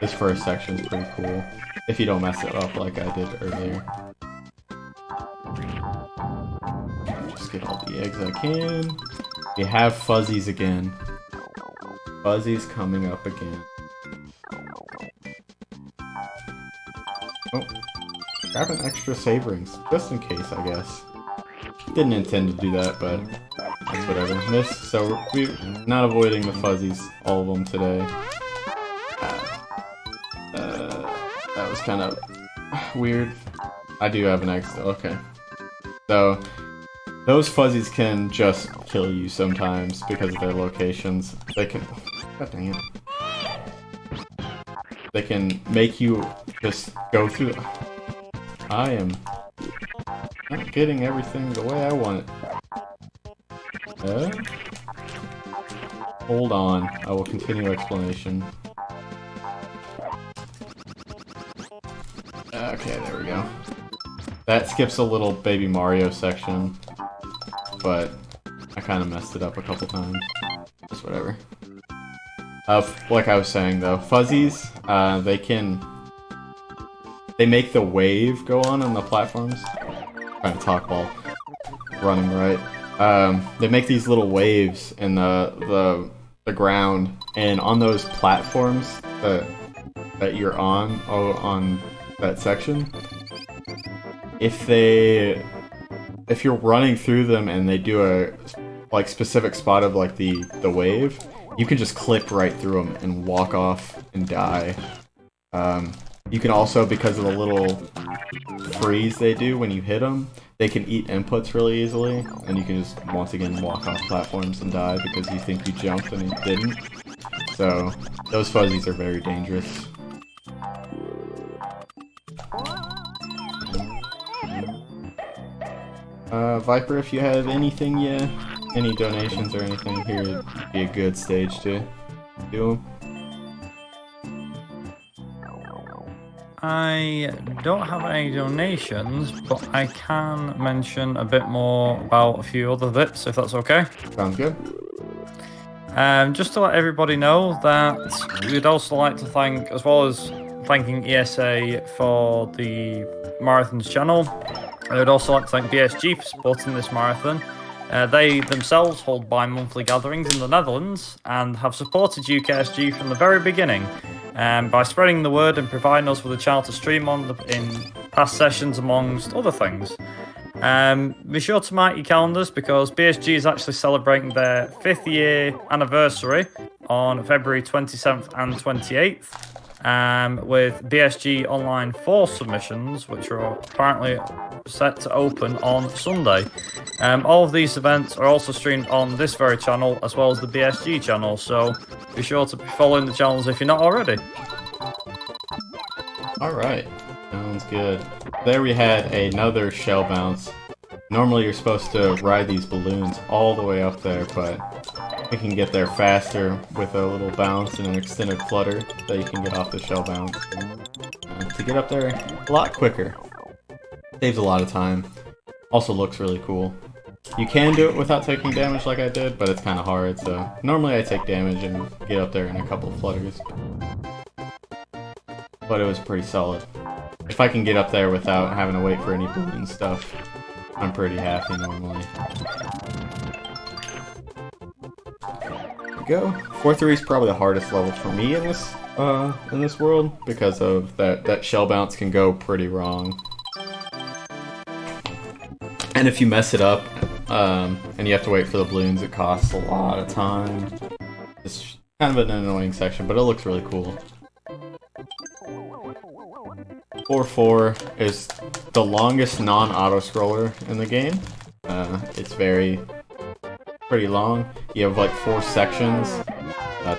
this first section is pretty cool if you don't mess it up like I did earlier. Just get all the eggs I can. We have fuzzies again. Fuzzies coming up again. Oh, grab an extra save rings, just in case, I guess. Didn't intend to do that, but that's whatever. Missed, so we're not avoiding the fuzzies, all of them today. That was kind of weird. I do have an egg still, okay. So, those fuzzies can just kill you sometimes because of their locations. They can... God dang it. They can make you just go through... I am not getting everything the way I want it. Hold on, I will continue explanation. Okay, there we go. That skips a little Baby Mario section, but I kind of messed it up a couple times. Just whatever. Like I was saying though, fuzzies, they make the wave go on the platforms. Trying to talk while running right. They make these little waves in the ground, and on those platforms that you're on that section, if you're running through them and they do a specific spot of the wave, you can just clip right through them and walk off and die. You can also, because of the little freeze they do when you hit them, they can eat inputs really easily, and you can just once again walk off platforms and die because you think you jumped and you didn't. So those fuzzies are very dangerous. Viper, if you have anything, any donations or anything, here would be a good stage to do them. I don't have any donations, but I can mention a bit more about a few other bits, if that's okay. Sounds good. Just to let everybody know that we'd also like to thank, as well as thanking ESA for the Marathons channel, I would also like to thank BSG for supporting this marathon. They themselves hold bi-monthly gatherings in the Netherlands and have supported UKSG from the very beginning by spreading the word and providing us with a channel to stream on in past sessions, amongst other things. Be sure to mark your calendars because BSG is actually celebrating their 5th year anniversary on February 27th and 28th. With BSG Online 4 submissions, which are apparently set to open on Sunday. All of these events are also streamed on this very channel, as well as the BSG channel, so be sure to be following the channels if you're not already. Alright, sounds good. There we had another shell bounce. Normally you're supposed to ride these balloons all the way up there, but you can get there faster with a little bounce and an extended flutter that you can get off the shell bounce to get up there a lot quicker. Saves a lot of time. Also looks really cool. You can do it without taking damage like I did, but it's kind of hard, so normally I take damage and get up there in a couple of flutters. But it was pretty solid. If I can get up there without having to wait for any balloon stuff, I'm pretty happy normally. There we go. 4-3 is probably the hardest level for me in this world, because of that shell bounce can go pretty wrong. And if you mess it up, and you have to wait for the balloons, it costs a lot of time. It's kind of an annoying section, but it looks really cool. 4-4 is the longest non-auto-scroller in the game. It's pretty long. You have like 4 sections.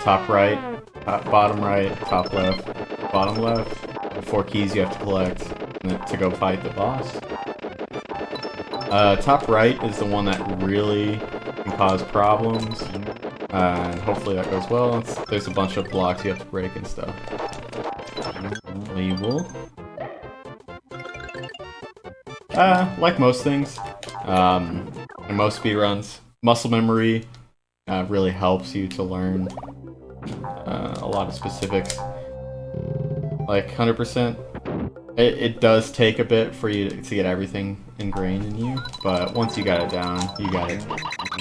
Top right, bottom right, top left, bottom left. 4 keys you have to collect to go fight the boss. Top right is the one that really can cause problems, and hopefully that goes well. There's a bunch of blocks you have to break and stuff. Label. Like most things, in most speedruns, muscle memory really helps you to learn a lot of specifics. Like 100%. It does take a bit for you to get everything ingrained in you, but once you got it down, you got it.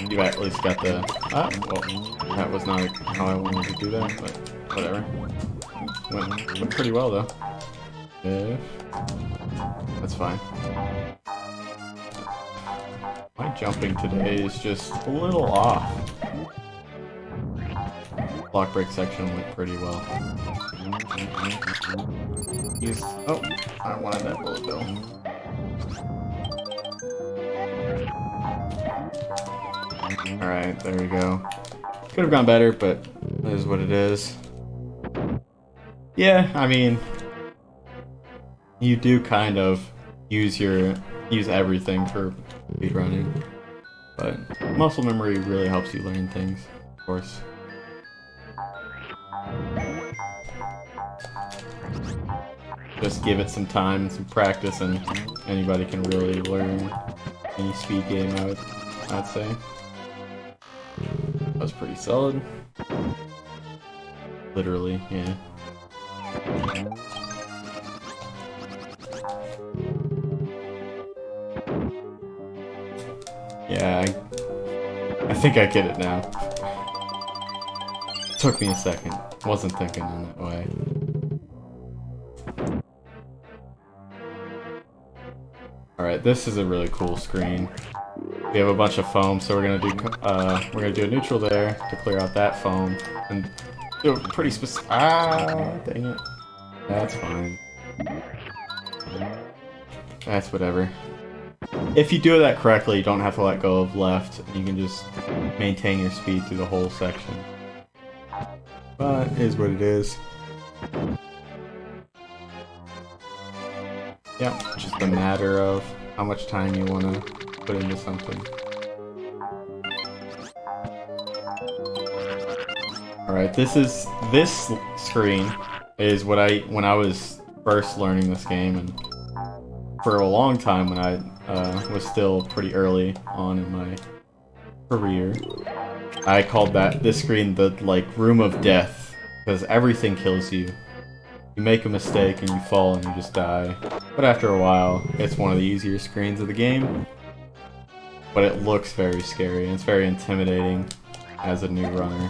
You at least got the... well, that was not how I wanted to do that, but whatever. Went pretty well, though. Yeah. That's fine. My jumping today is just a little off. Block break section went pretty well. Oh, I wanted that bullet bill. Alright, there we go. Could have gone better, but it is what it is. Yeah, I mean, you do kind of use everything for speedrunning, but muscle memory really helps you learn things, of course. Just give it some time and some practice, and anybody can really learn any speed game, I'd say. That was pretty solid. Literally, yeah. Yeah, I think I get it now. Took me a second. Wasn't thinking in that way. Alright, this is a really cool screen. We have a bunch of foam, so we're gonna do a neutral there to clear out that foam, and do a pretty specific. Dang it. That's fine. That's whatever. If you do that correctly, you don't have to let go of left. You can just maintain your speed through the whole section. But it is what it is. Yeah, just a matter of how much time you want to put into something. Alright, this screen is when I was first learning this game, and for a long time when I was still pretty early on in my career, I called this screen the room of death, because everything kills you. You make a mistake and you fall and you just die. But after a while, it's one of the easier screens of the game. But it looks very scary, and it's very intimidating as a new runner.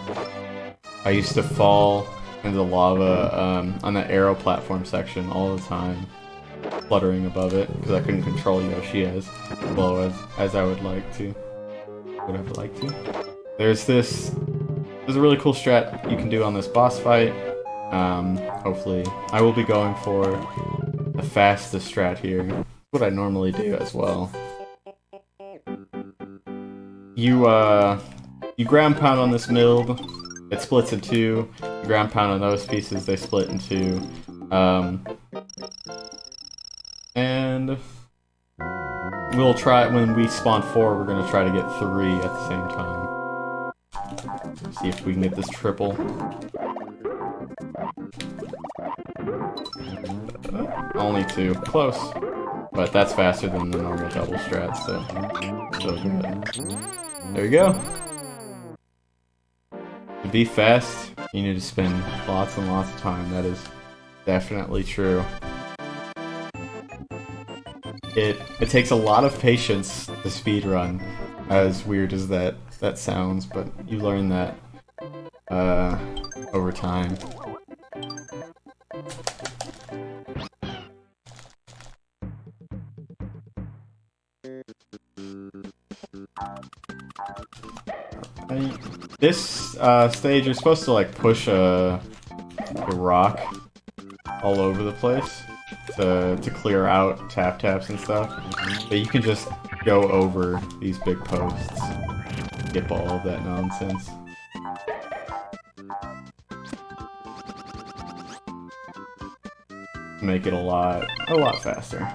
I used to fall into the lava on the arrow platform section all the time, fluttering above it, because I couldn't control Yoshi as well as I would like to. Would have liked to. There's a really cool strat you can do on this boss fight. Hopefully, I will be going for the fastest strat here. That's what I normally do as well. You ground pound on this build, it splits in two. You ground pound on those pieces, they split in two. And we'll try, when we spawn 4, we're gonna try to get 3 at the same time. See if we can get this triple. Only 2. Close. but that's faster than the normal double strat, so still good. There you go. To be fast, you need to spend lots and lots of time. That is definitely true. It takes a lot of patience to speedrun, as weird as that sounds, but you learn that over time. This stage, you're supposed to like push a rock all over the place to clear out taps and stuff, but you can just go over these big posts, skip all of that nonsense. Make it a lot faster.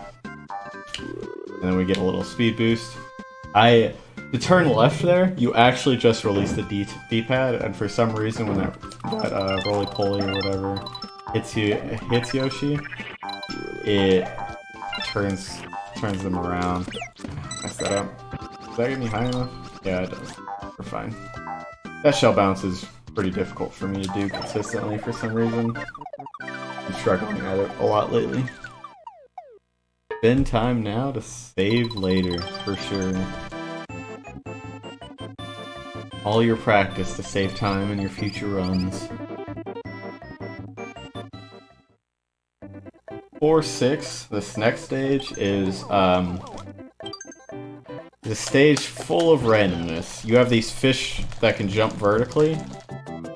And then we get a little speed boost. To turn left there, you actually just release the D-pad, and for some reason when that roly-poly or whatever hits Yoshi, it turns them around. Mess that up. Does that get me high enough? Yeah, it does. We're fine. That shell bounce is pretty difficult for me to do consistently for some reason. I'm struggling at it a lot lately. Spend time now to save later, for sure. All your practice to save time in your future runs. 4-6, this next stage is the stage full of randomness. You have these fish that can jump vertically,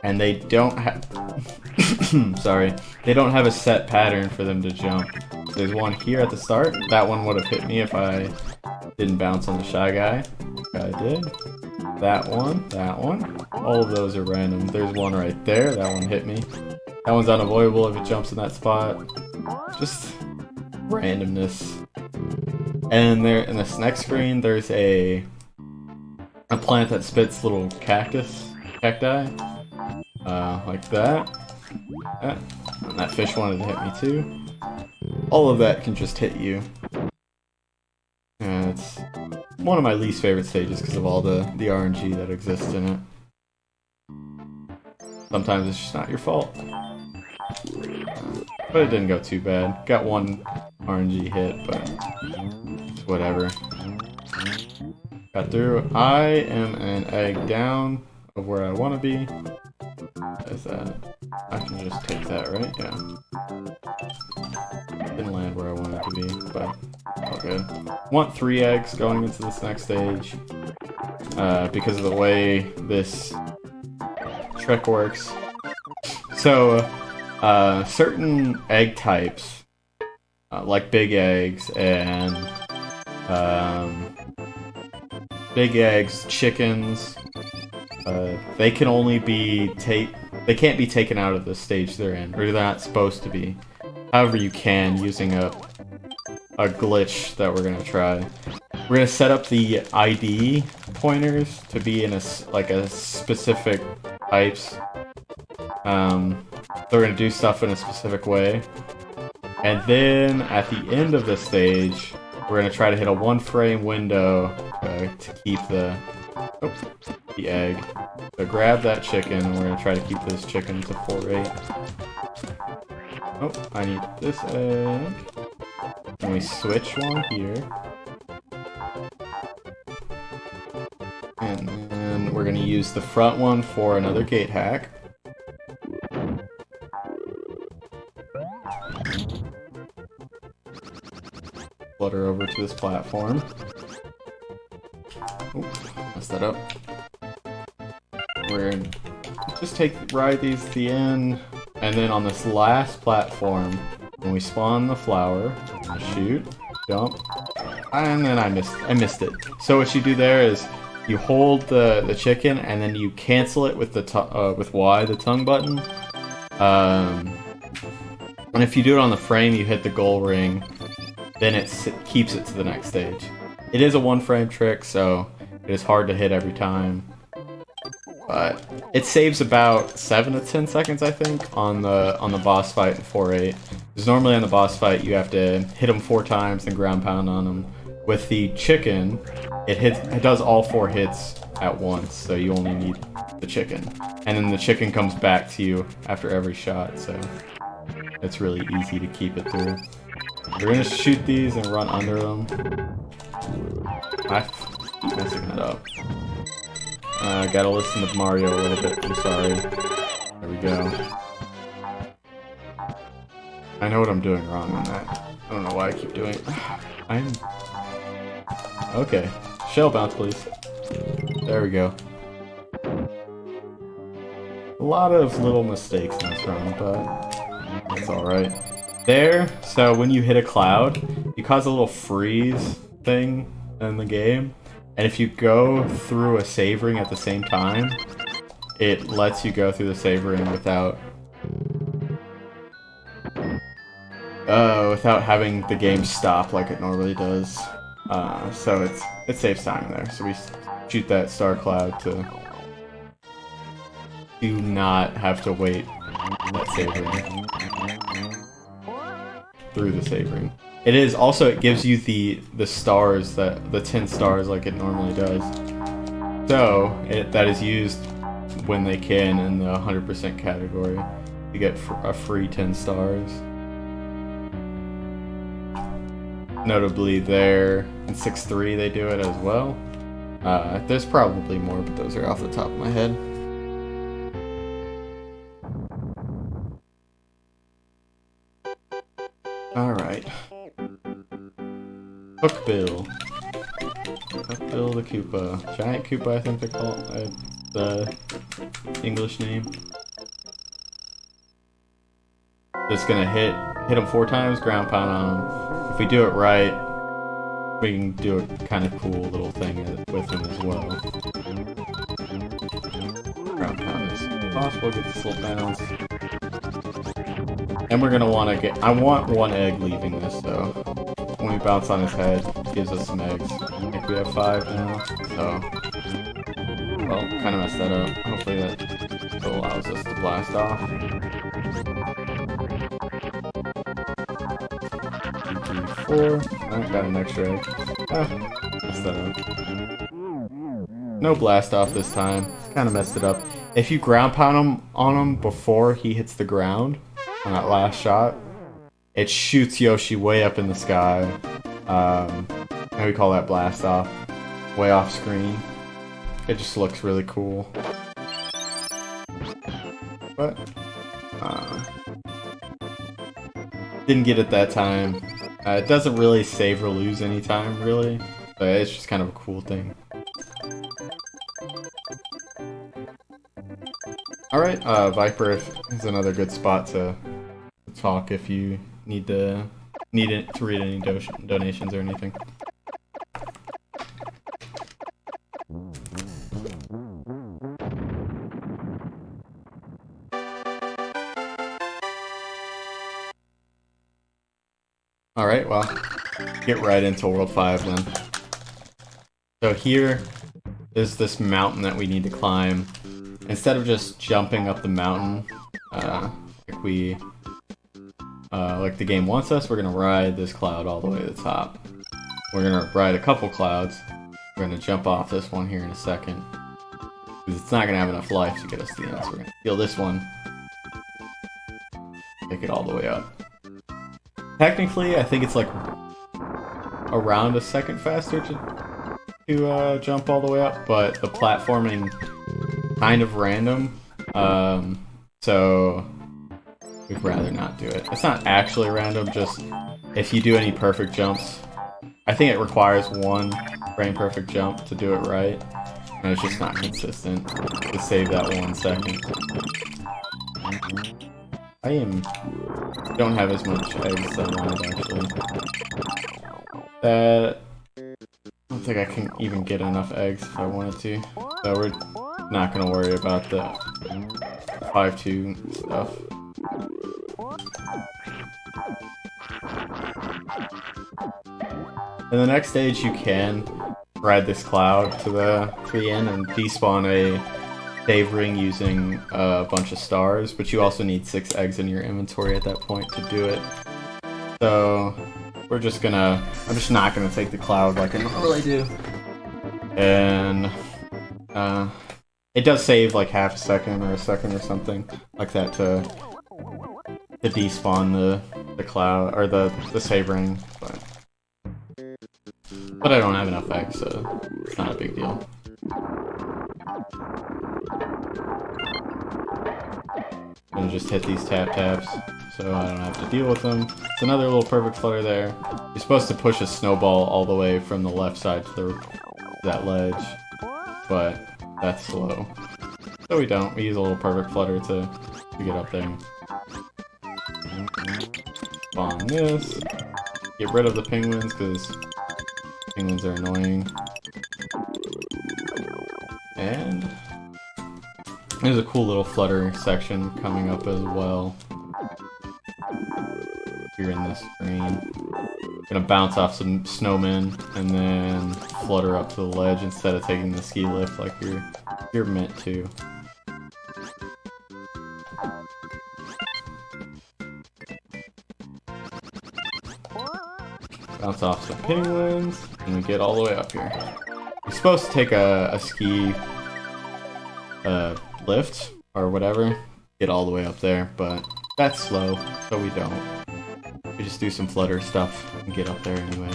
and they don't have sorry, they don't have a set pattern for them to jump. There's one here at the start. That one would have hit me if I didn't bounce on the Shy Guy. I did. That one. All of those are random. There's one right there. That one hit me. That one's unavoidable if it jumps in that spot. Just randomness. And there in this next screen, there's a plant that spits little cacti, like that. And that fish wanted to hit me too. All of that can just hit you. And it's one of my least favorite stages because of all the RNG that exists in it. Sometimes it's just not your fault. But it didn't go too bad. Got one RNG hit, but it's whatever. Got through. I am an egg down of where I want to be. Is that? I can just take that, right? Yeah. Didn't land where I wanted to be, but all good. Want 3 eggs going into this next stage. Because of the way this trick works. So, certain egg types, like big eggs and chickens, they can only be they can't be taken out of the stage they're in, or they're not supposed to be. However, you can using a glitch that we're gonna try. We're gonna set up the ID pointers to be in a specific types. So we're gonna do stuff in a specific way, and then at the end of the stage, we're gonna try to hit a 1-frame window to keep the egg. So grab that chicken, and we're gonna try to keep this chicken to 4-8. Oh, I need this egg. And we switch one here. And then we're gonna use the front one for another gate hack. Flutter over to this platform. Oops, messed that up. We're gonna just ride these to the end, and then on this last platform, when we spawn the flower, shoot, jump, and then I missed it. So what you do there is you hold the chicken, and then you cancel it with the with Y, the tongue button. And if you do it on the frame, you hit the goal ring, then it keeps it to the next stage. It is a 1-frame trick, so it is hard to hit every time. But it saves about 7 to 10 seconds, I think, on the boss fight in 4-8. Because normally on the boss fight, you have to hit him 4 times and ground pound on him. With the chicken, it does all 4 hits at once, so you only need the chicken. And then the chicken comes back to you after every shot, so it's really easy to keep it through. We're gonna shoot these and run under them. I keep messing that up. Gotta listen to Mario a little bit, I'm sorry. There we go. I know what I'm doing wrong on that. I don't know why I keep doing it. Okay. Shell bounce, please. There we go. A lot of little mistakes in this run, but it's alright. There, so when you hit a cloud, you cause a little freeze thing in the game. And if you go through a save ring at the same time, it lets you go through the save ring without having the game stop like it normally does. So it saves time there. So we shoot that star cloud to do not have to wait that save ring through the save ring. It is also, it gives you the stars, the 10 stars like it normally does. So that is used when they can in the 100% category. You get a free 10 stars. Notably there in 6.3 they do it as well. There's probably more, but those are off the top of my head. Alright. Hookbill. Hookbill the Koopa. Giant Koopa, I think they call it. The English name. Just gonna hit him 4 times, ground pound on him. If we do it right, we can do a kind of cool little thing with him as well. Ground pound as possible, get this little bounce. And we're gonna want to get. I want 1 egg leaving this though. When we bounce on his head, it gives us some eggs. I think we have 5 now, so. Well, kind of messed that up. Hopefully that allows us to blast off. 4. I got an extra egg. Messed that up. No blast off this time. Kind of messed it up. If you ground pound on him before he hits the ground on that last shot, it shoots Yoshi way up in the sky. And we call that blast off. Way off screen. It just looks really cool. But didn't get it that time. It doesn't really save or lose any time, really, but it's just kind of a cool thing. Alright, Viper is another good spot to talk if you need it to read any donations or anything. Alright, well, get right into World 5 then. So here is this mountain that we need to climb. Instead of just jumping up the mountain, like the game wants us, we're gonna ride this cloud all the way to the top. We're gonna ride a couple clouds. We're gonna jump off this one here in a second. Because it's not gonna have enough life to get us to the end, so we're gonna steal this one. Take it all the way up. Technically, I think it's like around a second faster to jump all the way up, but the platforming kind of random, so we'd rather not do it. It's not actually random, just if you do any perfect jumps. I think it requires 1 frame perfect jump to do it right, and it's just not consistent to save that 1 second. I don't have as much eggs as I wanted, actually. I don't think I can even get enough eggs if I wanted to. So we're not going to worry about the 5-2 stuff. In the next stage, you can ride this cloud to the end and despawn savoring using a bunch of stars, but you also need 6 eggs in your inventory at that point to do it. So I'm just not gonna take the cloud like I normally do. And it does save like half a second or a second or something like that to despawn the cloud or the savoring, but I don't have enough eggs, so it's not a big deal. And just hit these taps so I don't have to deal with them. It's another little perfect flutter there. You're supposed to push a snowball all the way from the left side to that ledge, but that's slow. So we don't. We use a little perfect flutter to get up there. Spawn this. Get rid of the penguins because penguins are annoying. And there's a cool little flutter section coming up as well. Here in this screen. Gonna bounce off some snowmen and then flutter up to the ledge instead of taking the ski lift like you're meant to. Bounce off some penguins, and we get all the way up here. You're supposed to take a ski lift or whatever, get all the way up there, but that's slow, so we don't. We just do some flutter stuff and get up there anyways.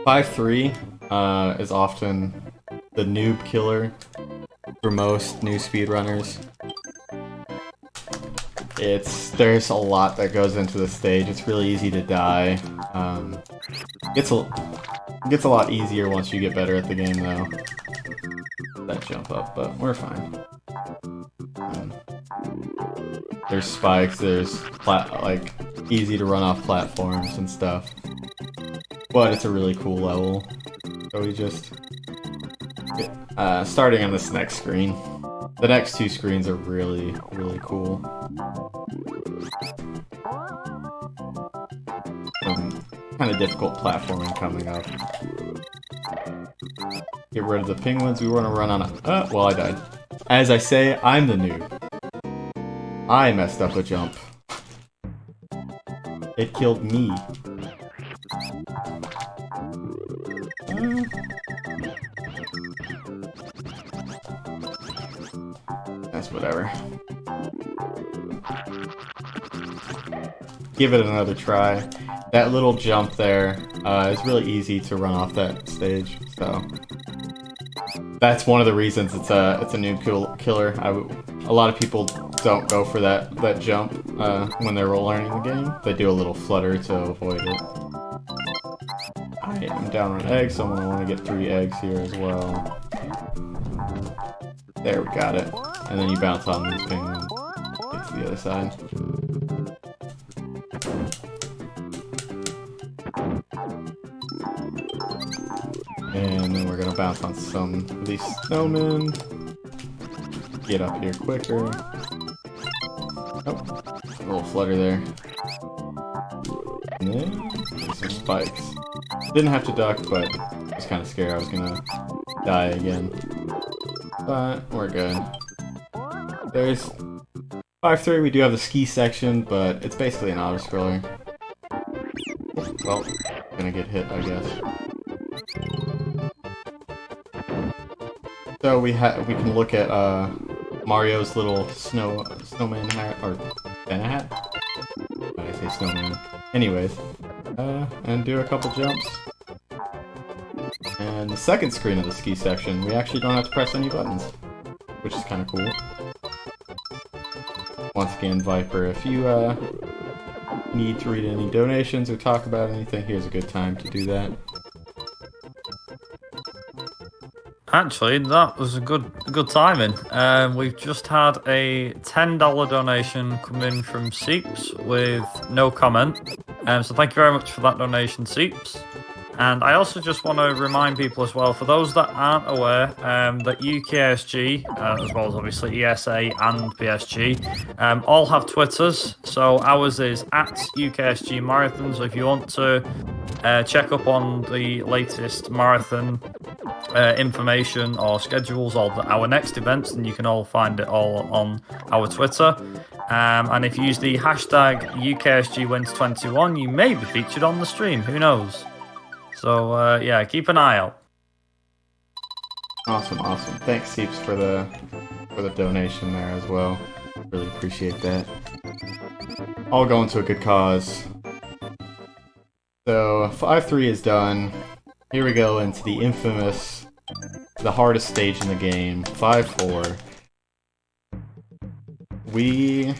5-3 is often the noob killer for most new speedrunners. There's a lot that goes into the stage. It's really easy to die. Gets a lot easier once you get better at the game though. That jump up, but we're fine. There's spikes, there's like easy to run off platforms and stuff. But it's a really cool level. So we just starting on this next screen. The next 2 screens are really, really cool. Some kind of difficult platforming coming up. Get rid of the penguins. We want to run on a... well, I died. As I say, I'm the noob. I messed up a jump. It killed me. That's whatever. Give it another try. That little jump there is really easy to run off that stage, so that's one of the reasons it's a noob killer. A lot of people don't go for that jump when they're learning the game. They do a little flutter to avoid it. I am down on eggs, so I'm gonna want to get 3 eggs here as well. There, we got it. And then you bounce on these penguins. Get to the other side. And then we're gonna bounce on some of these snowmen. Get up here quicker. Oh, a little flutter there. And then some spikes. Didn't have to duck, but I was kind of scared I was gonna die again. But we're good. There's 5-3. We do have the ski section, but it's basically an auto-scroller. Well, gonna get hit, I guess. So we can look at Mario's little snowman hat, or Santa hat? Why did I say snowman? Anyways, and do a couple jumps. And the second screen of the ski section, we actually don't have to press any buttons, which is kind of cool. Once again, Viper, if you need to read any donations or talk about anything, here's a good time to do that. Actually, that was a good timing. We've just had a $10 donation come in from Seeps with no comment. So thank you very much for that donation, Seeps. And I also just want to remind people as well, for those that aren't aware, that UKSG, as well as obviously ESA and PSG, all have Twitters. So ours is @UKSG Marathon. So if you want to check up on the latest marathon information or schedules of our next events, then you can all find it all on our Twitter. And if you use the hashtag UKSG Winter21, you may be featured on the stream. Who knows? So yeah, keep an eye out. Awesome. Thanks, Seeps, for the donation there as well. Really appreciate that. All going to a good cause. So 5-3 is done. Here we go into the infamous, the hardest stage in the game, 5-4. We're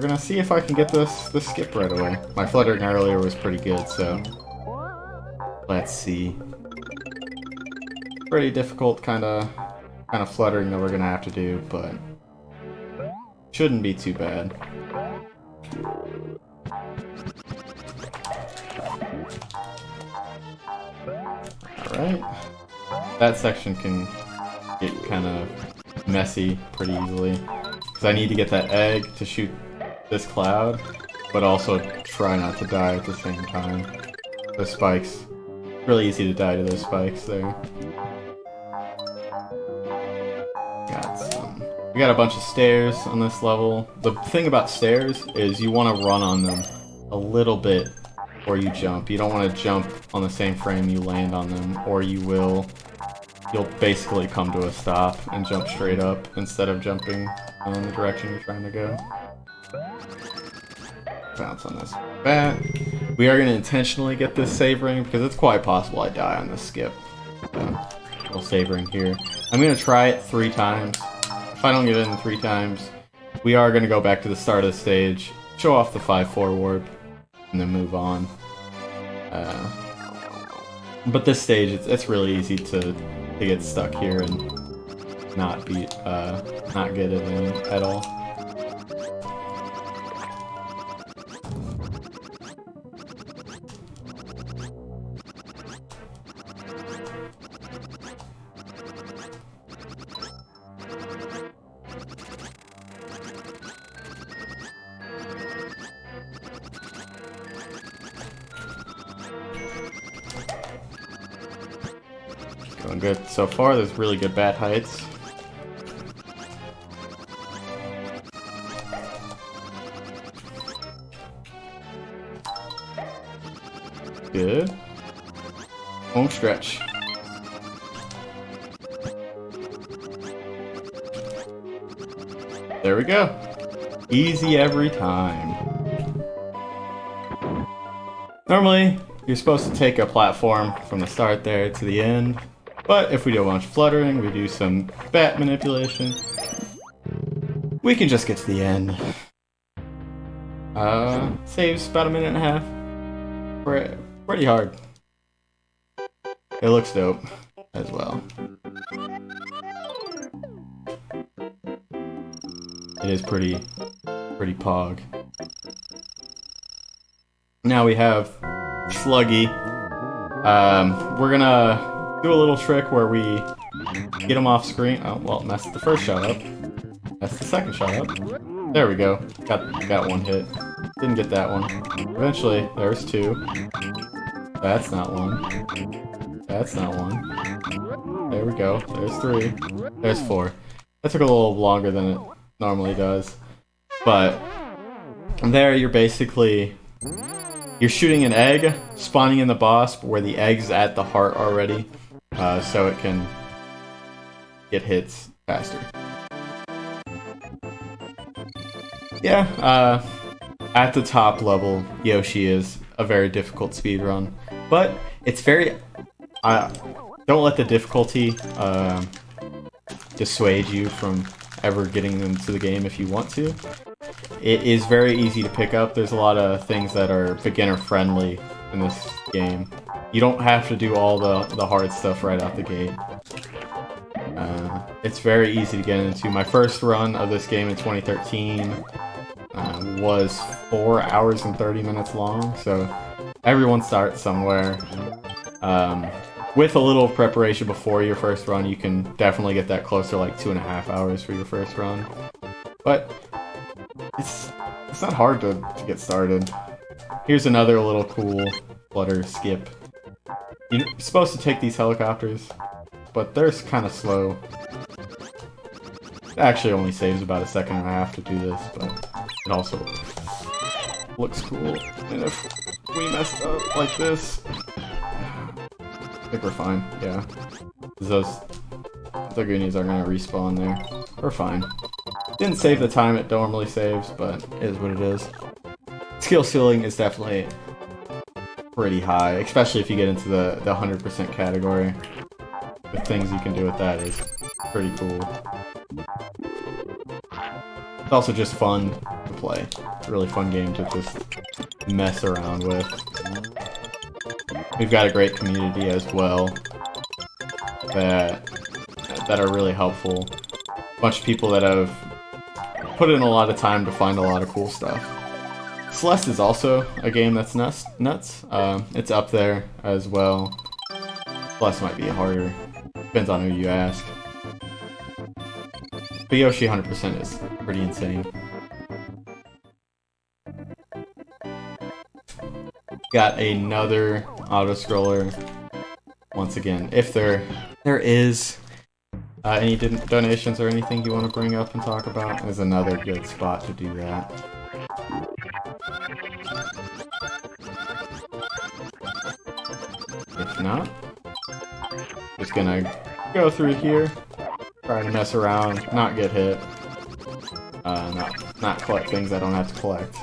gonna see if I can get this skip right away. My fluttering earlier was pretty good, so let's see. Pretty difficult kind of fluttering that we're gonna have to do, but shouldn't be too bad. Alright. That section can get kind of messy pretty easily. Because I need to get that egg to shoot this cloud, but also try not to die at the same time. The spikes. Really easy to die to those spikes there. We got a bunch of stairs on this level. The thing about stairs is you want to run on them a little bit before you jump. You don't want to jump on the same frame you land on them, or you'll basically come to a stop and jump straight up instead of jumping in the direction you're trying to go. Bounce on this bat. We are going to intentionally get this save ring because it's quite possible I die on this skip. So, little save ring here. I'm going to try it 3 times. If I don't get it in 3 times, we are going to go back to the start of the stage, show off the 5-4 warp, and then move on. But this stage, it's really easy to get stuck here and not get it in at all. Going good so far. There's really good bat heights. Good. Home stretch. There we go. Easy every time. Normally, you're supposed to take a platform from the start there to the end. But if we do a bunch of fluttering, we do some bat manipulation, we can just get to the end. Saves about 1.5 minutes. Pretty hard. It looks dope as well. It is pretty pog. Now we have Sluggy. We're gonna do a little trick where we get him off screen. Oh, well, that's the first shot up. That's the second shot up. There we go. Got 1 hit. Didn't get that one. Eventually, there's 2. That's not 1. That's not 1. There we go. There's 3. There's 4. That took a little longer than it normally does. But there you're basically... You're shooting an egg, spawning in the boss where the egg's at the heart already. So it can get hits faster. Yeah, at the top level, Yoshi is a very difficult speedrun. But it's very... don't let the difficulty dissuade you from ever getting into the game if you want to. It is very easy to pick up. There's a lot of things that are beginner friendly in this game. You don't have to do all the hard stuff right out the gate. It's very easy to get into. My first run of this game in 2013 was 4 hours and 30 minutes long, so everyone starts somewhere. With a little preparation before your first run, you can definitely get that close to like 2.5 hours for your first run. But it's not hard to get started. Here's another little cool flutter skip. You're supposed to take these helicopters, but they're kind of slow. It actually only saves about 1.5 seconds to do this, but it also looks cool. And if we messed up like this, I think we're fine, yeah. The goonies are gonna respawn there. We're fine. Didn't save the time it normally saves, but it is what it is. Skill ceiling is definitely pretty high, especially if you get into the 100% category. The things you can do with that is pretty cool. It's also just fun to play. It's a really fun game to just mess around with. We've got a great community as well that are really helpful. A bunch of people that have put in a lot of time to find a lot of cool stuff. Celeste is also a game that's nuts. It's up there as well. Celeste might be harder. Depends on who you ask. But Yoshi 100% is pretty insane. Got another auto-scroller. Once again, if there is any donations or anything you want to bring up and talk about, is another good spot to do that. If not, just gonna go through here, try to mess around, not get hit, not collect things I don't have to collect.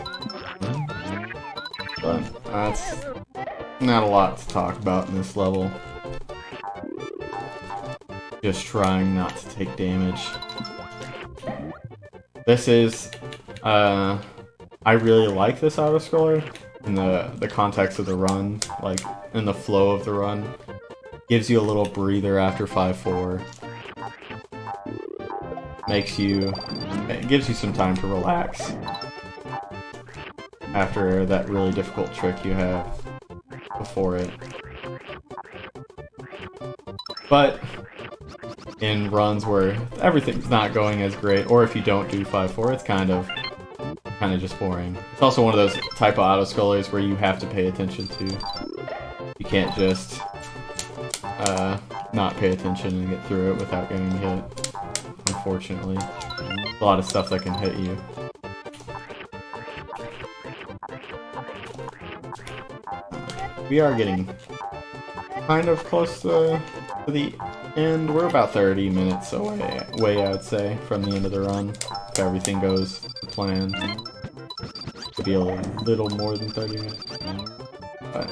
But that's not a lot to talk about in this level. Just trying not to take damage. This is, I really like this auto-scroller in the context of the run, like in the flow of the run. Gives you a little breather after 5-4. It gives you some time to relax after that really difficult trick you have before it. But in runs where everything's not going as great, or if you don't do 5-4, it's kind of just boring. It's also one of those type of auto-scrollers where you have to pay attention to. You can't just not pay attention and get through it without getting hit, unfortunately. There's a lot of stuff that can hit you. We are getting kind of close to the end. We're about 30 minutes away, I would say, from the end of the run. If everything goes to plan. Could be a little more than 30 minutes. But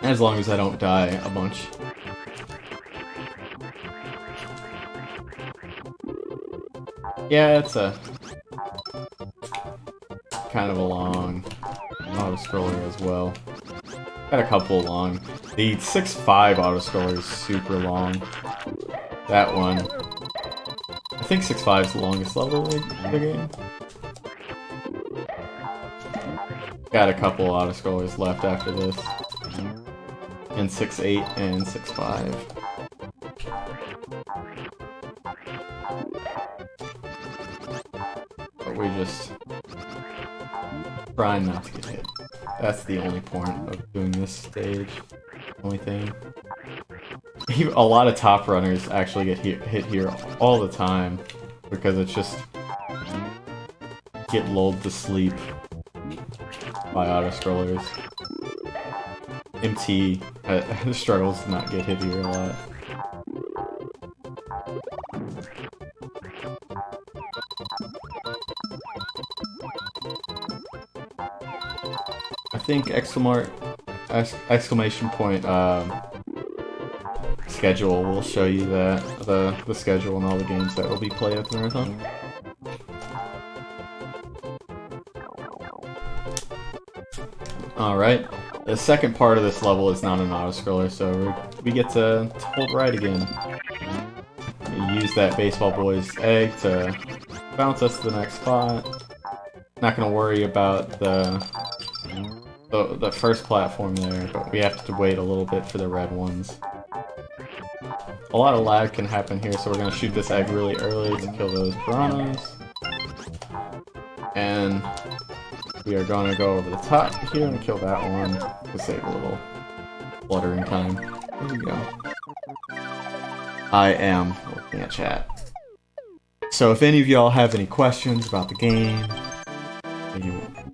as long as I don't die a bunch. Yeah, it's a kind of a long auto-scroller as well. Got a couple long. The 6-5 auto-scroller is super long. That one. I think 6-5 is the longest level of the game. Got a couple auto-scrollers left after this. And 6-8 and 6-5. But we just trying not to get hit. That's the only point of doing this stage. Only thing. A lot of top runners actually get hit here all the time because it's just get lulled to sleep by auto-scrollers. MT struggles to not get hit here a lot. I think exclamation point schedule will show you that the schedule and all the games that will be played at the marathon. Alright, the second part of this level is not an auto-scroller, so we get to hold right again. We use that baseball boy's egg to bounce us to the next spot. Not gonna worry about the first platform there, but we have to wait a little bit for the red ones. A lot of lag can happen here, so we're gonna shoot this egg really early to kill those piranhas. And we are gonna go over the top here and kill that one to save a little fluttering time. There we go. I am looking at chat. So if any of y'all have any questions about the game,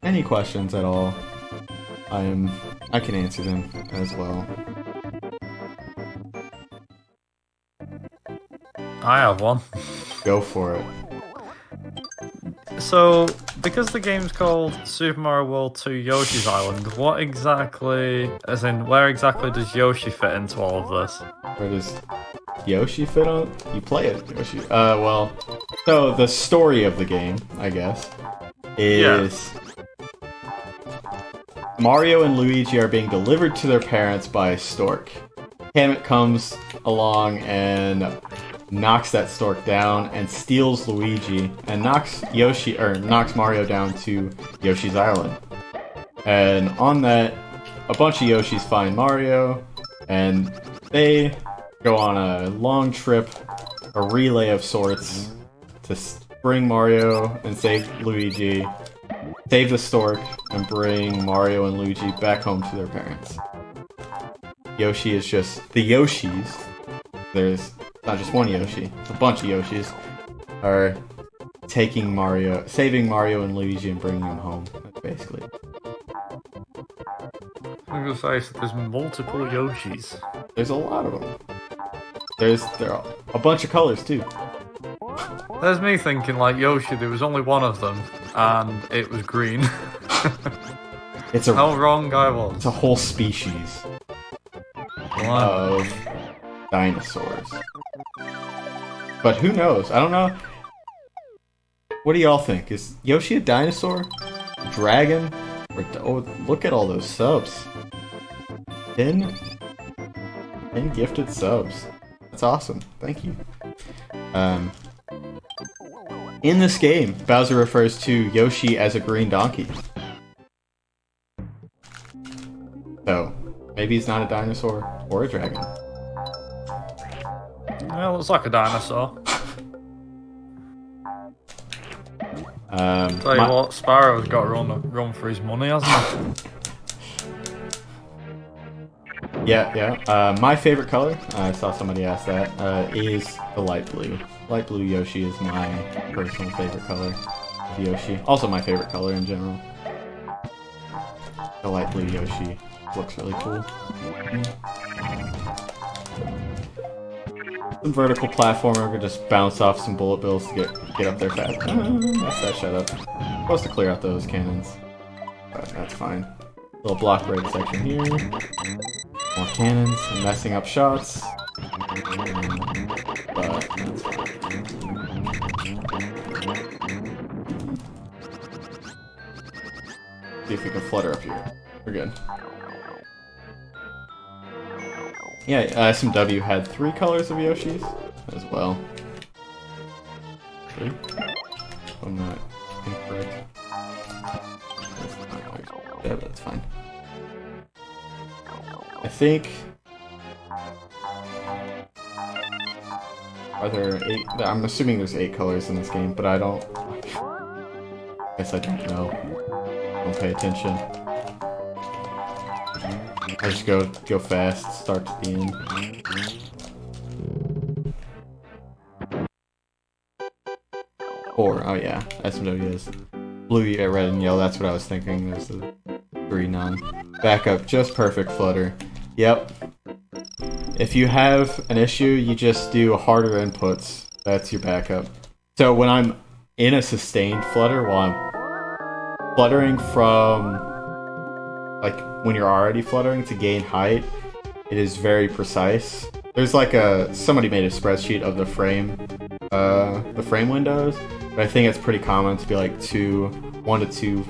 any questions at all, I can answer them as well. I have one. Go for it. So, because the game's called Super Mario World 2 Yoshi's Island, what exactly, as in, where exactly does Yoshi fit into all of this? Where does Yoshi fit on? You play it, Yoshi. Well, so the story of the game, I guess, is Mario and Luigi are being delivered to their parents by a stork. Hammett comes along and knocks that stork down and steals Luigi and knocks Mario down to Yoshi's Island. And on that, a bunch of Yoshis find Mario, and they go on a long trip, a relay of sorts, to bring Mario and save Luigi, save the stork, and bring Mario and Luigi back home to their parents. Yoshi is just the Yoshis. There's not just one Yoshi, it's a bunch of Yoshis are saving Mario and Luigi and bringing them home, basically. I'm gonna say there's multiple Yoshis. There's a lot of them. There are a bunch of colors too. There's me thinking like Yoshi, there was only one of them, and it was green. How wrong I was. It's a whole species of dinosaurs. But who knows? I don't know. What do y'all think? Is Yoshi a dinosaur? A dragon? Oh, look at all those subs. 10 gifted subs. That's awesome. Thank you. In this game, Bowser refers to Yoshi as a green donkey. So, maybe he's not a dinosaur or a dragon. Well, it's like a dinosaur. Tell you what, Sparrow's got to run for his money, hasn't he? Yeah. My favorite color, I saw somebody ask that, is the light blue. Light blue Yoshi is my personal favorite color of Yoshi. Also my favorite color in general. The light blue Yoshi looks really cool. Some vertical platformer could just bounce off some bullet bills to get up there fast. That's that, shut up. Supposed to clear out those cannons. But that's fine. Little block break section here. More cannons, and messing up shots. But that's fine. See if we can flutter up here. We're good. Yeah, SMW had 3 colors of Yoshis as well. 3? I'm not incorrect. Yeah, that's fine. I think... Are there 8? I'm assuming there's 8 colors in this game, but I don't... I guess I don't know. Don't pay attention. I just go fast, start to the end. 4, oh yeah, SMW is. Blue, red, and yellow, that's what I was thinking. There's the 3 none. Backup, just perfect flutter. Yep. If you have an issue, you just do harder inputs. That's your backup. So when I'm in a sustained flutter, while I'm fluttering from, like, when you're already fluttering to gain height, it is very precise. There's like somebody made a spreadsheet of the frame windows, but I think it's pretty common to be like 1 to 2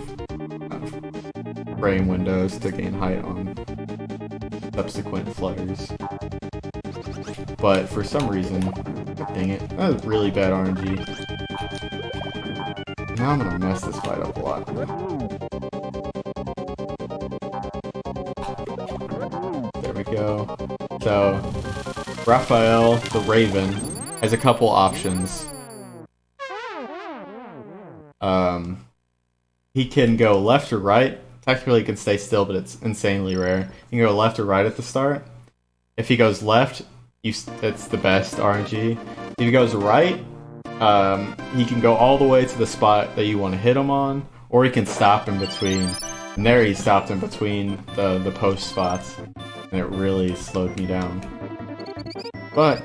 frame windows to gain height on subsequent flutters. But for some reason, dang it, that was really bad RNG. Now I'm gonna mess this fight up a lot. There we go. So, Raphael the Raven has a couple options. he can go left or right. Technically, he can stay still, but it's insanely rare. He can go left or right at the start. If he goes left, it's the best RNG. If he goes right, he can go all the way to the spot that you want to hit him on, or he can stop in between. And there he stopped in between the post spots, and it really slowed me down. But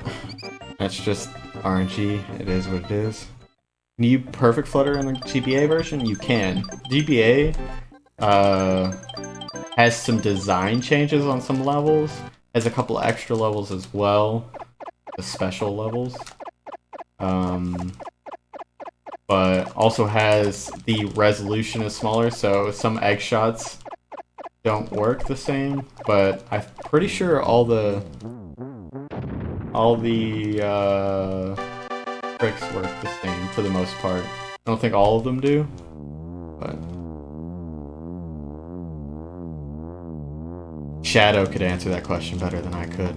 that's just RNG. It is what it is. Can you perfect flutter in the GBA version? You can. GBA has some design changes on some levels. Has a couple extra levels as well. The special levels. But also has the resolution is smaller, so some egg shots don't work the same. But I'm pretty sure all the tricks work the same for the most part. I don't think all of them do, but Shadow could answer that question better than I could,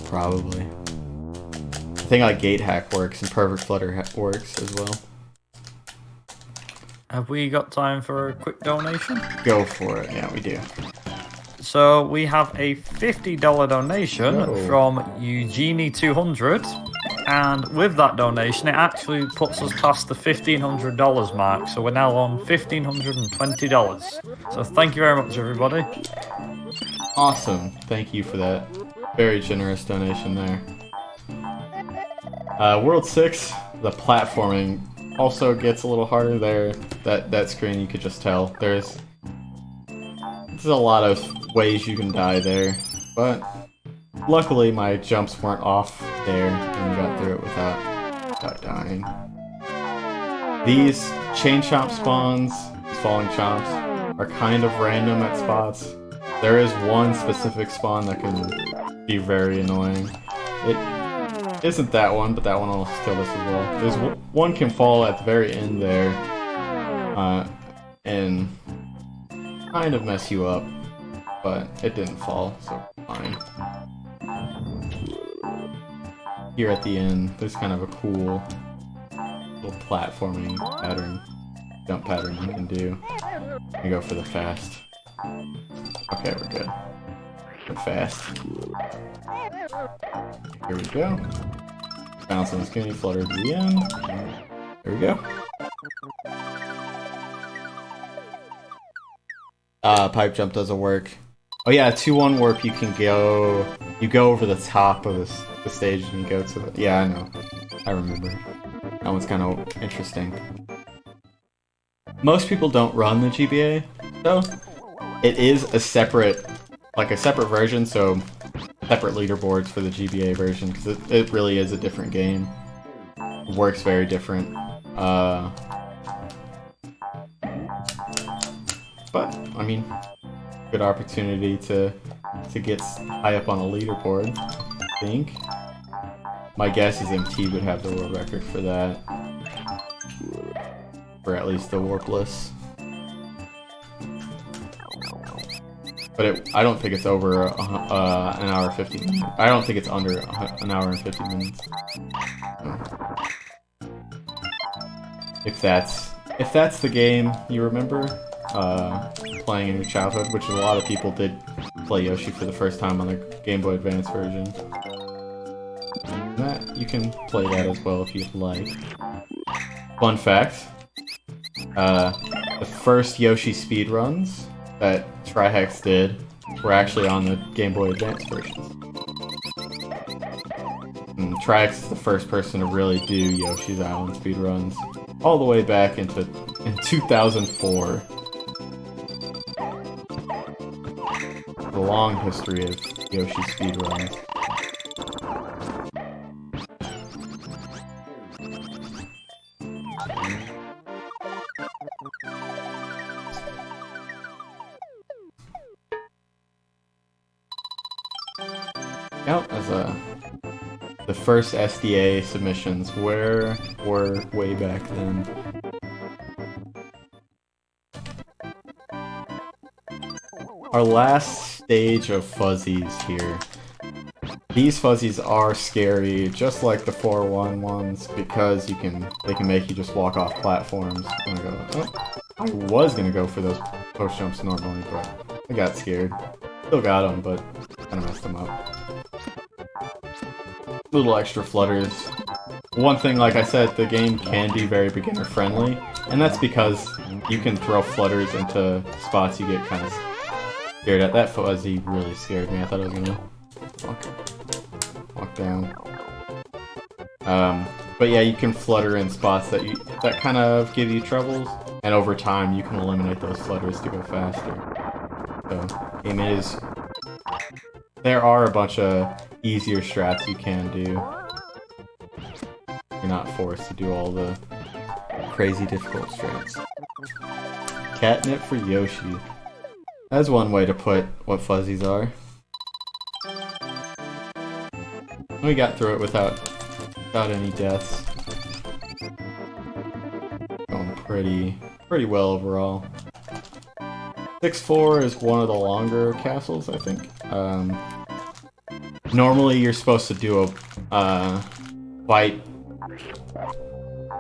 probably. I think like Gate Hack works and Perfect Flutter works as well. Have we got time for a quick donation? Go for it. Yeah, we do. So we have a $50 donation from Eugenie200, and with that donation, it actually puts us past the $1,500 mark. So we're now on $1,520. So thank you very much, everybody. Awesome. Thank you for that. Very generous donation there. World 6, the platforming also gets a little harder there. That screen, you could just tell. There's a lot of ways you can die there, but luckily my jumps weren't off there and got through it without dying. These chain chomp spawns, these falling chomps, are kind of random at spots. There is one specific spawn that can be very annoying. It isn't that one, but that one almost killed us as well. There's one can fall at the very end there, and kind of mess you up, but it didn't fall, so fine. Here at the end, there's kind of a cool little platforming pattern, jump pattern you can do. I go for the fast. Okay, we're good. Go fast. Here we go. Bounce on the skinny, flutter to the end. There we go. Pipe jump doesn't work. Oh yeah, 2-1 warp, you go over the top of the stage and you go to the... Yeah, I know. I remember. That one's kind of interesting. Most people don't run the GBA, though. It is a separate version, so separate leaderboards for the GBA version, because it really is a different game. It works very different. But, I mean, good opportunity to get high up on a leaderboard, I think. My guess is MT would have the world record for that. For at least the Warpless. But I don't think it's over an hour 50 minutes. I don't think it's under an hour and 50 minutes. If that's the game you remember playing in your childhood, which a lot of people did play Yoshi for the first time on the Game Boy Advance version. You can play that as well if you'd like. Fun fact, the first Yoshi speedruns that Trihex did were actually on the Game Boy Advance versions. And Trihex is the first person to really do Yoshi's Island speedruns, all the way back in 2004. A long history of Yoshi speedruns. Yep, as the first SDA submissions were way back then. Our last stage of fuzzies here. These fuzzies are scary, just like the 4-1 ones, because they can make you just walk off platforms. I'm gonna go, oh, I was gonna go for those post jumps normally, but I got scared. Still got them, but kind of messed them up. Little extra flutters. One thing, like I said, the game can be very beginner friendly, and that's because you can throw flutters into spots you get kind of scared at. That fuzzy really scared me. I thought I was gonna walk down. But yeah, you can flutter in spots that kind of give you troubles, and over time you can eliminate those flutters to go faster. So, game is. There are a bunch of easier strats you can do. You're not forced to do all the crazy difficult strats. Catnip for Yoshi. That's one way to put what fuzzies are. We got through it without any deaths. Going pretty well overall. 6-4 is one of the longer castles, I think. Normally you're supposed to do a fight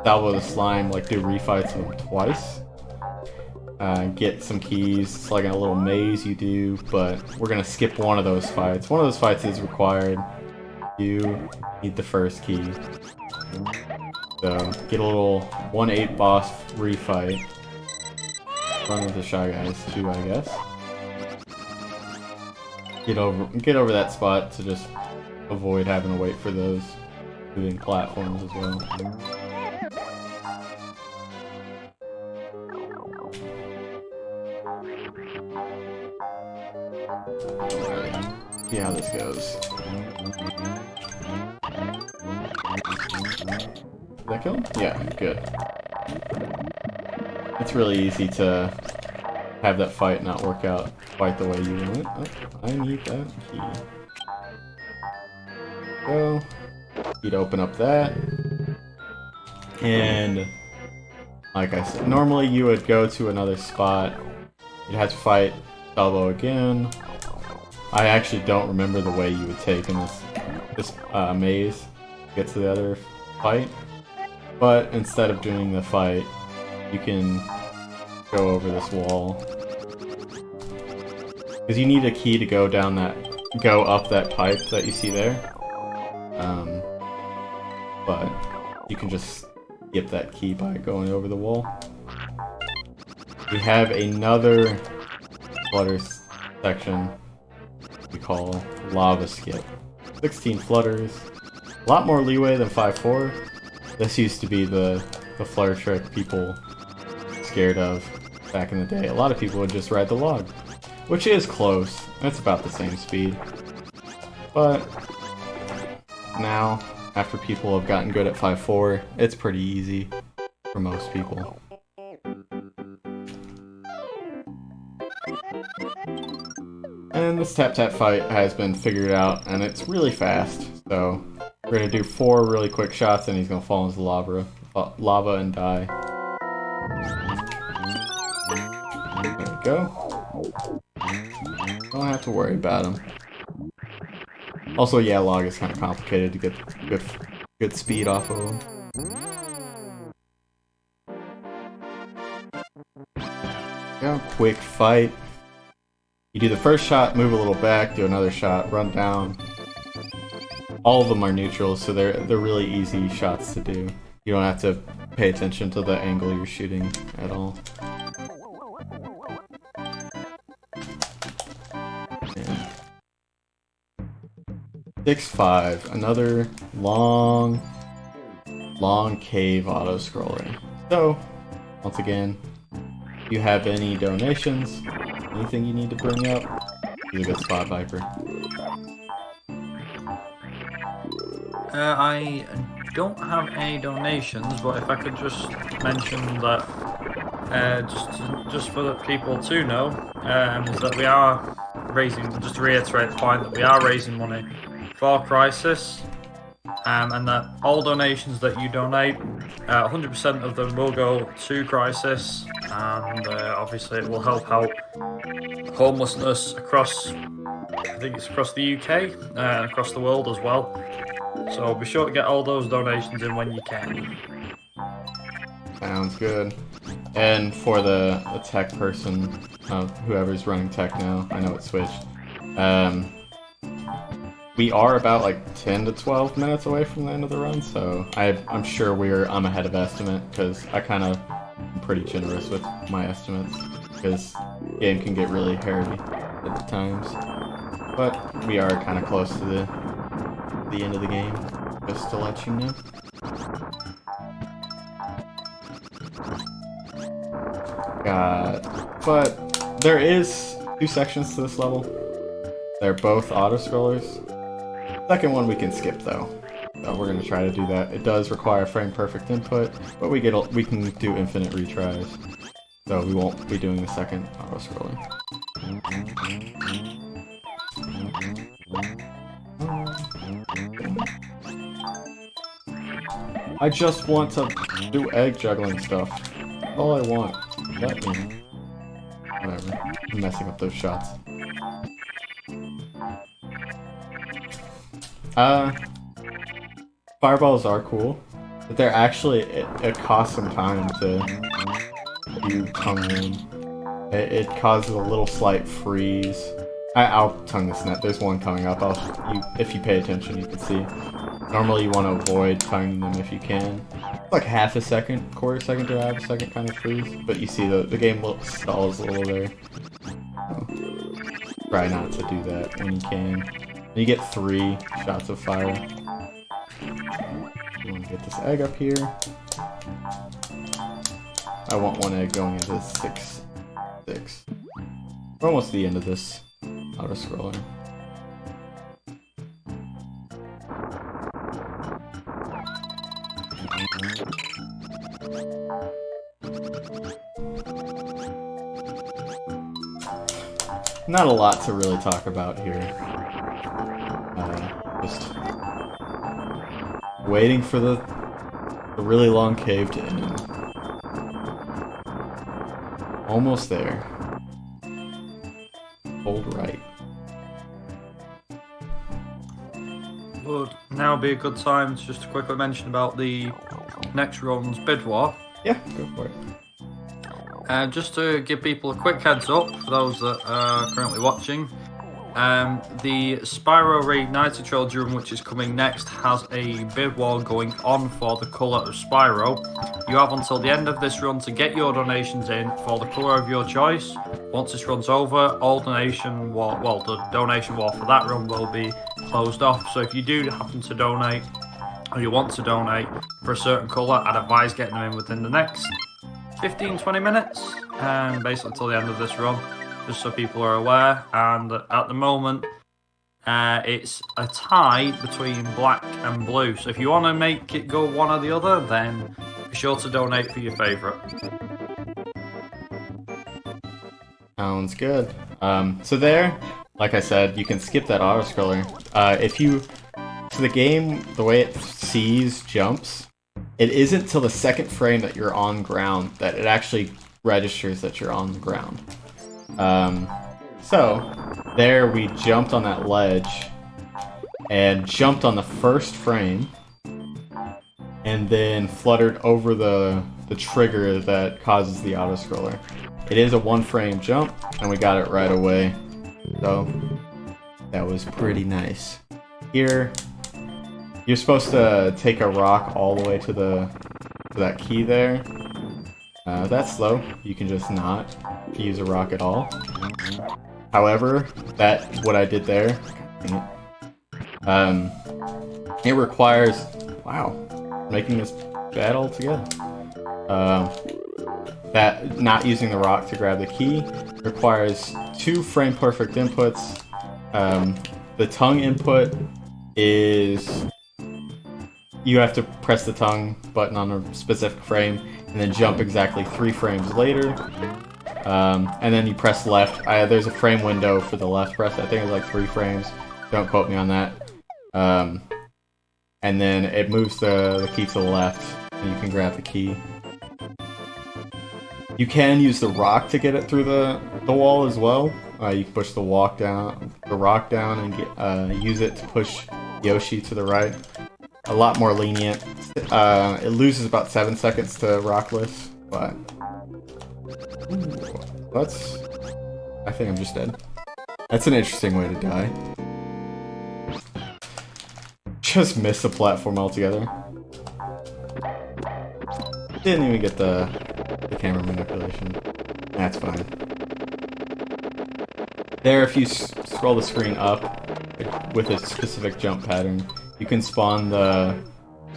Salvo the Slime, like do refights of them twice. Get some keys. It's like a little maze you do, but we're gonna skip one of those fights. One of those fights is required. You need the first key. So get a little 1-8 boss refight. Run with the Shy Guys too, I guess. Get over that spot to just avoid having to wait for those moving platforms as well. Alright, see how this goes. Did that kill him? Yeah, good. It's really easy to have that fight not work out quite the way you want it. Oh, I need that key. Go. You'd open up that. And like I said, normally you would go to another spot. You'd have to fight Salvo again. I actually don't remember the way you would take in this maze to get to the other fight. But instead of doing the fight, you can go over this wall. Because you need a key to go up that pipe that you see there. But you can just skip that key by going over the wall. We have another flutter section we call Lava Skip. 16 flutters. A lot more leeway than 5-4. This used to be the flutter trick people scared of back in the day. A lot of people would just ride the log, which is close. It's about the same speed. But now, after people have gotten good at 5-4, it's pretty easy for most people. And this tap-tap fight has been figured out, and it's really fast. So we're gonna do 4 really quick shots, and he's gonna fall into lava and die. There we go. Don't have to worry about him. Also, yeah, log is kind of complicated to get good speed off of him. Yeah, quick fight. You do the first shot, move a little back, do another shot, run down. All of them are neutrals, so they're really easy shots to do. You don't have to pay attention to the angle you're shooting at all. 6-5, another long cave auto-scroller. So, once again, if you have any donations, anything you need to bring up, he's a good spot, Viper. I don't have any donations, but if I could just mention that, just for the people to know, is that we are raising, just to reiterate the point, that we are raising money for Crisis, and that all donations that you donate, 100% of them will go to Crisis, and obviously it will help out homelessness across, I think it's across the UK, and across the world as well. So be sure to get all those donations in when you can. Sounds good. and for the tech person, whoever's running tech now, I know it switched. We are about like 10 to 12 minutes away from the end of the run, so I'm sure I'm ahead of estimate, because I kind of am pretty generous with my estimates, because the game can get really hairy at times. But we are kind of close to the end of the game, just to let you know. But there is 2 sections to this level. They're both auto-scrollers. Second one we can skip though. So we're gonna try to do that. It does require frame-perfect input, but we can do infinite retries. So we won't be doing the second auto-scrolling. I just want to do egg juggling stuff. All I want. Let me. Whatever. I'm messing up those shots. Fireballs are cool, but they're actually, it costs some time to do tongue in. It causes a little slight freeze. I'll tongue this net. There's one coming up. If you pay attention, you can see. Normally, you want to avoid tonguing them if you can. It's like half a second, quarter second to half a second kind of freeze, but you see the game stalls a little there. So, try not to do that when you can. You get 3 shots of fire. You want to get this egg up here. I want 1 egg going into 6. We're almost at the end of this auto-scroller. Not a lot to really talk about here. Just waiting for the really long cave to end. Almost there. Hold right. Would now be a good time to just quickly mention about the next run's bid war. Yeah, go for it. And just to give people a quick heads up, for those that are currently watching, the Spyro Reignited Trilogy run, which is coming next, has a bid war going on for the colour of Spyro. You have until the end of this run to get your donations in for the colour of your choice. Once this run's over, the donation war for that run will be closed off. So if you do happen to donate, or you want to donate for a certain colour, I'd advise getting them in within the next 15-20 minutes, basically till the end of this run, just so people are aware. And at the moment, it's a tie between black and blue, so if you want to make it go one or the other, then be sure to donate for your favourite. Sounds good. So there, like I said, you can skip that auto-scroller. So the game, the way it sees jumps, it isn't till the second frame that you're on ground that it actually registers that you're on the ground. So there we jumped on that ledge and jumped on the first frame and then fluttered over the trigger that causes the auto-scroller. It is a 1-frame jump and we got it right away. So that was pretty nice. Here, you're supposed to take a rock all the way to that key there. That's slow. You can just not use a rock at all. However, what I did there, it requires, making this bad altogether. That not using the rock to grab the key requires 2 frame-perfect inputs. The tongue input is you have to press the tongue button on a specific frame and then jump exactly 3 frames later. And then you press left. There's a frame window for the left press. I think it's like 3 frames. Don't quote me on that. And then it moves the key to the left and you can grab the key. You can use the rock to get it through the wall as well. You can push the rock down and use it to push Yoshi to the right. A lot more lenient. It loses about 7 seconds to Rockless, but That's... I think I'm just dead. That's an interesting way to die. Just missed the platform altogether. Didn't even get the camera manipulation. That's fine. There, if you scroll the screen up with a specific jump pattern, you can spawn the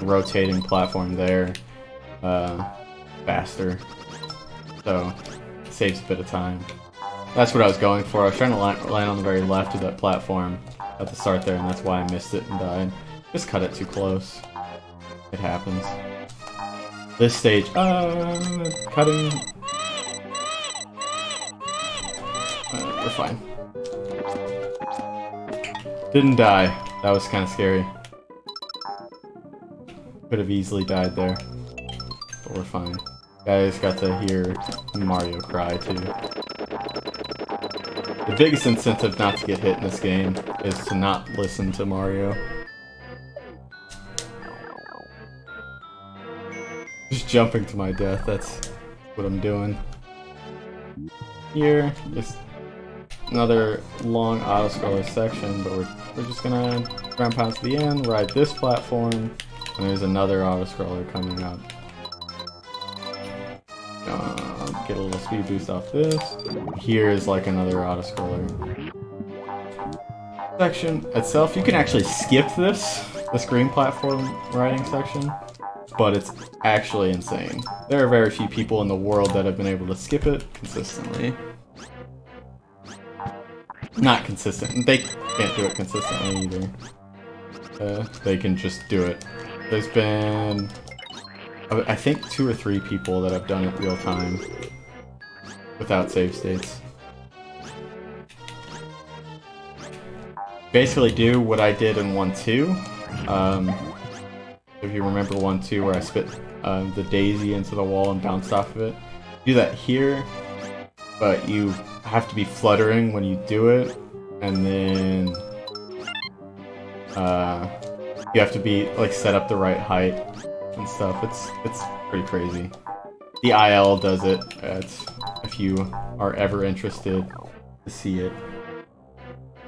rotating platform there faster. So, it saves a bit of time. That's what I was going for. I was trying to land on the very left of that platform at the start there, and that's why I missed it and died. Just cut it too close. It happens. This stage, cutting. We're fine. Didn't die. That was kind of scary. Could have easily died there, but we're fine. Guys got to hear Mario cry too. The biggest incentive not to get hit in this game is to not listen to Mario. Just jumping to my death, that's what I'm doing. Here is another long auto-scroller section, but we're just gonna ground pound to the end, ride this platform, and there's another auto-scroller coming up. Get a little speed boost off this. Here is like another auto-scroller section itself. You can actually skip this green platform riding section, but it's actually insane. There are very few people in the world that have been able to skip it consistently. Not consistent. They can't do it consistently either. They can just do it. There's been, I think, 2 or 3 people that have done it real time without save states. Basically do what I did in 1-2. If you remember 1-2 where I spit the daisy into the wall and bounced off of it. Do that here, but you have to be fluttering when you do it, and then you have to be like set up the right height and stuff. It's pretty crazy. The IL does it. If you are ever interested to see it.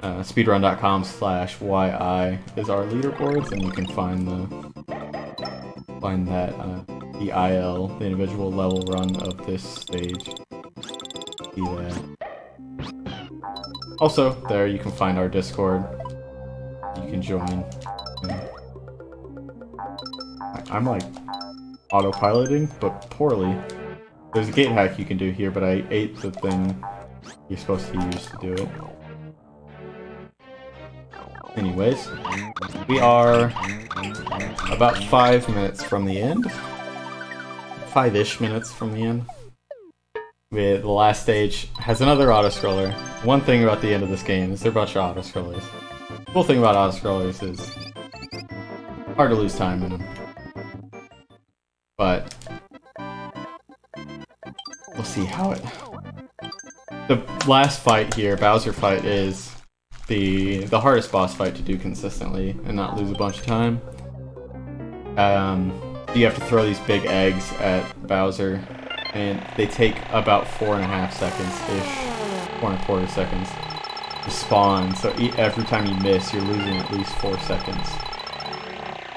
Speedrun.com/YI is our leaderboards, and you can find that the IL, the individual level run of this stage. See that. Also, there you can find our Discord. You can join. I'm like autopiloting, but poorly. There's a gate hack you can do here, but I ate the thing you're supposed to use to do it. Anyways, we are about 5 minutes from the end. 5-ish minutes from the end. The last stage has another auto-scroller. One thing about the end of this game is there are a bunch of auto-scrollers. The cool thing about auto-scrollers is hard to lose time in them. But we'll see how it... The last fight here, Bowser fight, is the hardest boss fight to do consistently and not lose a bunch of time. You have to throw these big eggs at Bowser, and they take about 4.5 seconds-ish, 4.25 seconds to spawn. So every time you miss, you're losing at least 4 seconds.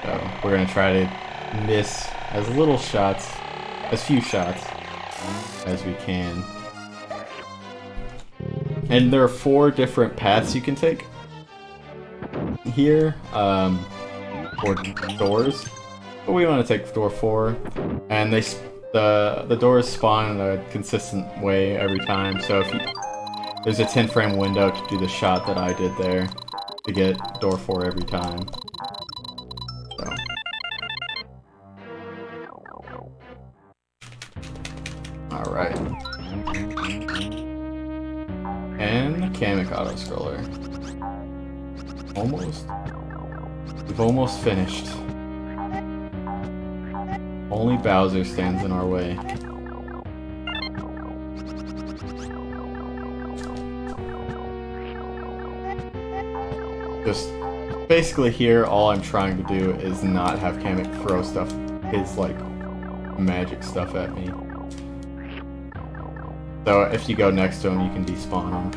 So we're gonna try to miss as little shots, as few shots as we can. And there are 4 different paths you can take here, or doors. But we want to take door 4, and the doors spawn in a consistent way every time. So if there's a 10-frame window to do the shot that I did there to get door 4 every time. So. All right. And the Kamek auto-scroller. Almost. We've almost finished. Only Bowser stands in our way. Just basically here, all I'm trying to do is not have Kamek throw stuff, his like magic stuff at me. So if you go next to him, you can despawn him.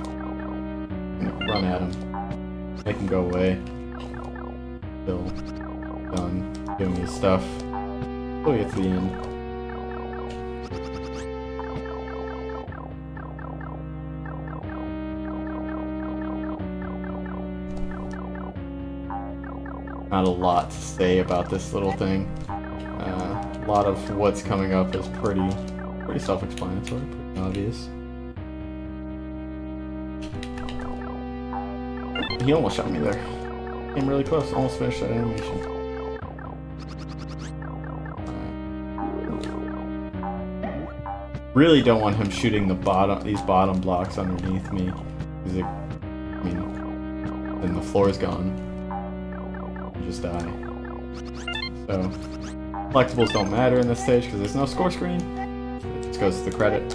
You know, run at him. Make him go away. Still done doing his stuff. Till we get to the end. Not a lot to say about this little thing. A lot of what's coming up is pretty self-explanatory, pretty obvious. He almost shot me there. Came really close, almost finished that animation. Really don't want him shooting these bottom blocks underneath me, because then the floor is gone. You just die. So collectibles don't matter in this stage because there's no score screen. It just goes to the credit.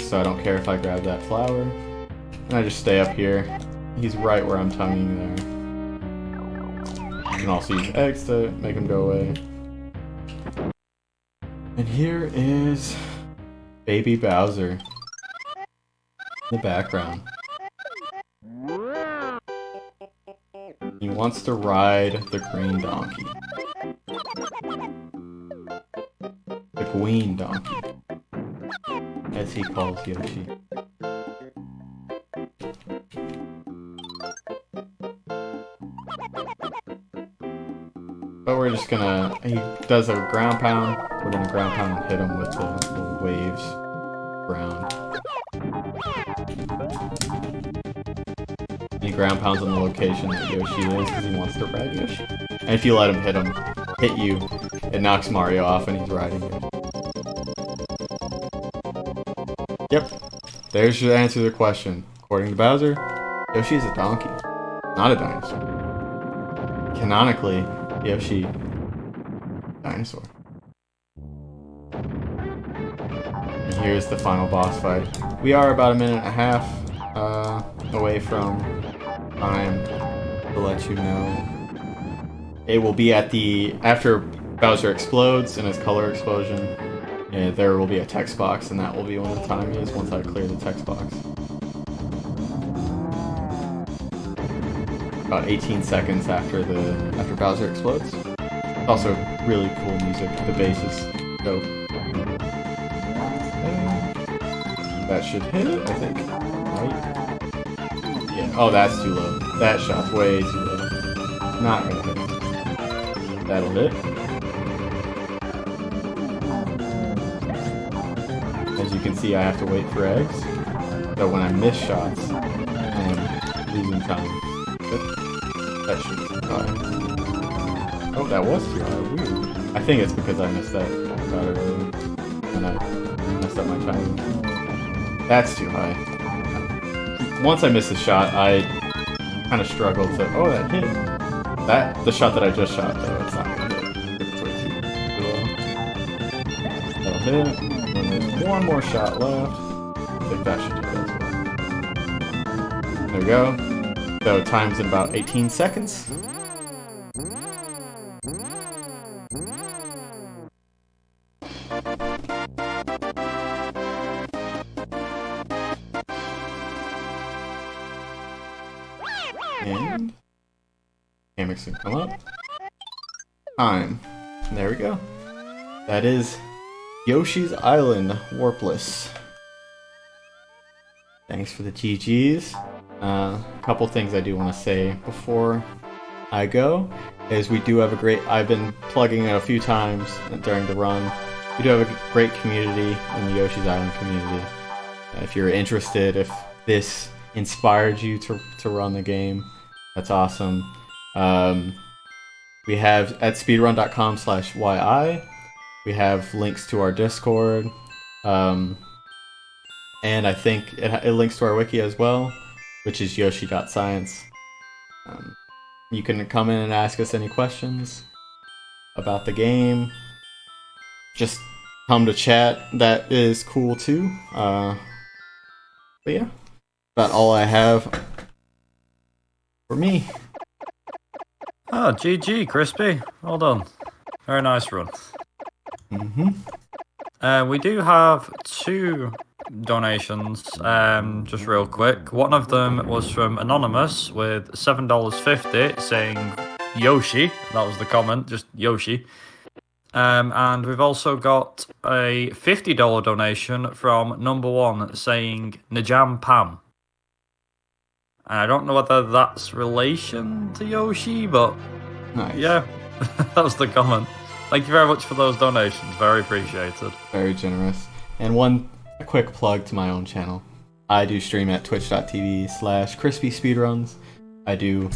So I don't care if I grab that flower. And I just stay up here. He's right where I'm tonguing there. You can also use eggs to make him go away. And here is Baby Bowser in the background. He wants to ride the green donkey. The Gween donkey, as he calls Yoshi. But we're just gonna, he does a ground pound, we're gonna ground pound and hit him with the little waves ground. And he ground pounds on the location that Yoshi is because he wants to ride Yoshi. And if you let him hit you, it knocks Mario off and he's riding you. Yep, there's your answer to the question. According to Bowser, Yoshi is a donkey, not a dinosaur. Canonically, Yoshi, dinosaur. And here's the final boss fight. We are about 1.5 minutes away from time to let you know. It will be at after Bowser explodes in his color explosion. Yeah, there will be a text box, and that will be when the time is once I clear the text box. About 18 seconds after Bowser explodes. Also, really cool music. The bass is dope. That should hit it, I think. Right? Yeah. Oh, that's too low. That shot's way too low. Not gonna hit. That'll hit. As you can see, I have to wait for eggs. So when I miss shots, I'm losing time. That should be high. Oh, that was too high. Weird. I think it's because I missed that shot earlier. And I messed up my timing. That's too high. Once I miss a shot, I kind of struggle to... Oh, that hit. The shot that I just shot, though, it's not going to hit. It's way too low. That'll hit. And there's one more shot left. I think that should do that as well. There we go. So time's in about 18 seconds. And hammocks can come up. Time. There we go. That is Yoshi's Island Warpless. Thanks for the GGs. A couple things I do want to say before I go is we do have I've been plugging it a few times during the run. We do have a great community in the Yoshi's Island community. If you're interested, if this inspired you to run the game, that's awesome. We have at speedrun.com/yi, we have links to our Discord, and I think it links to our wiki as well, which is yoshi.science. You can come in and ask us any questions about the game. Just come to chat, that is cool too. But yeah, that's all I have for me. Oh, GG, Crispy. Well done. Very nice run. We do have 2 donations, just real quick. One of them was from Anonymous with $7.50 saying Yoshi. That was the comment, just Yoshi. And we've also got a $50 donation from Number One saying Najam Pam. I don't know whether that's relation to Yoshi, but Nice. yeah, that was the comment. Thank you very much for those donations. Very appreciated. Very generous. And one quick plug to my own channel. I do stream at twitch.tv/CrispySpeedruns. I do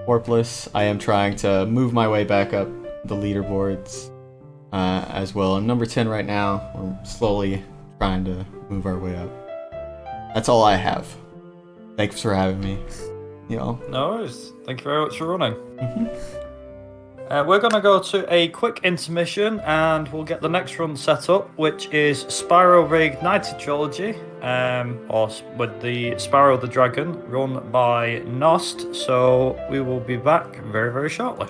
Warpless. I am trying to move my way back up the leaderboards as well. I'm number 10 right now. We're slowly trying to move our way up. That's all I have. Thanks for having me. No worries. Thank you very much for running. We're going to go to a quick intermission and we'll get the next run set up, which is Spyro Reignited Trilogy, or with the Spyro the Dragon, run by Nost. So we will be back very, very shortly.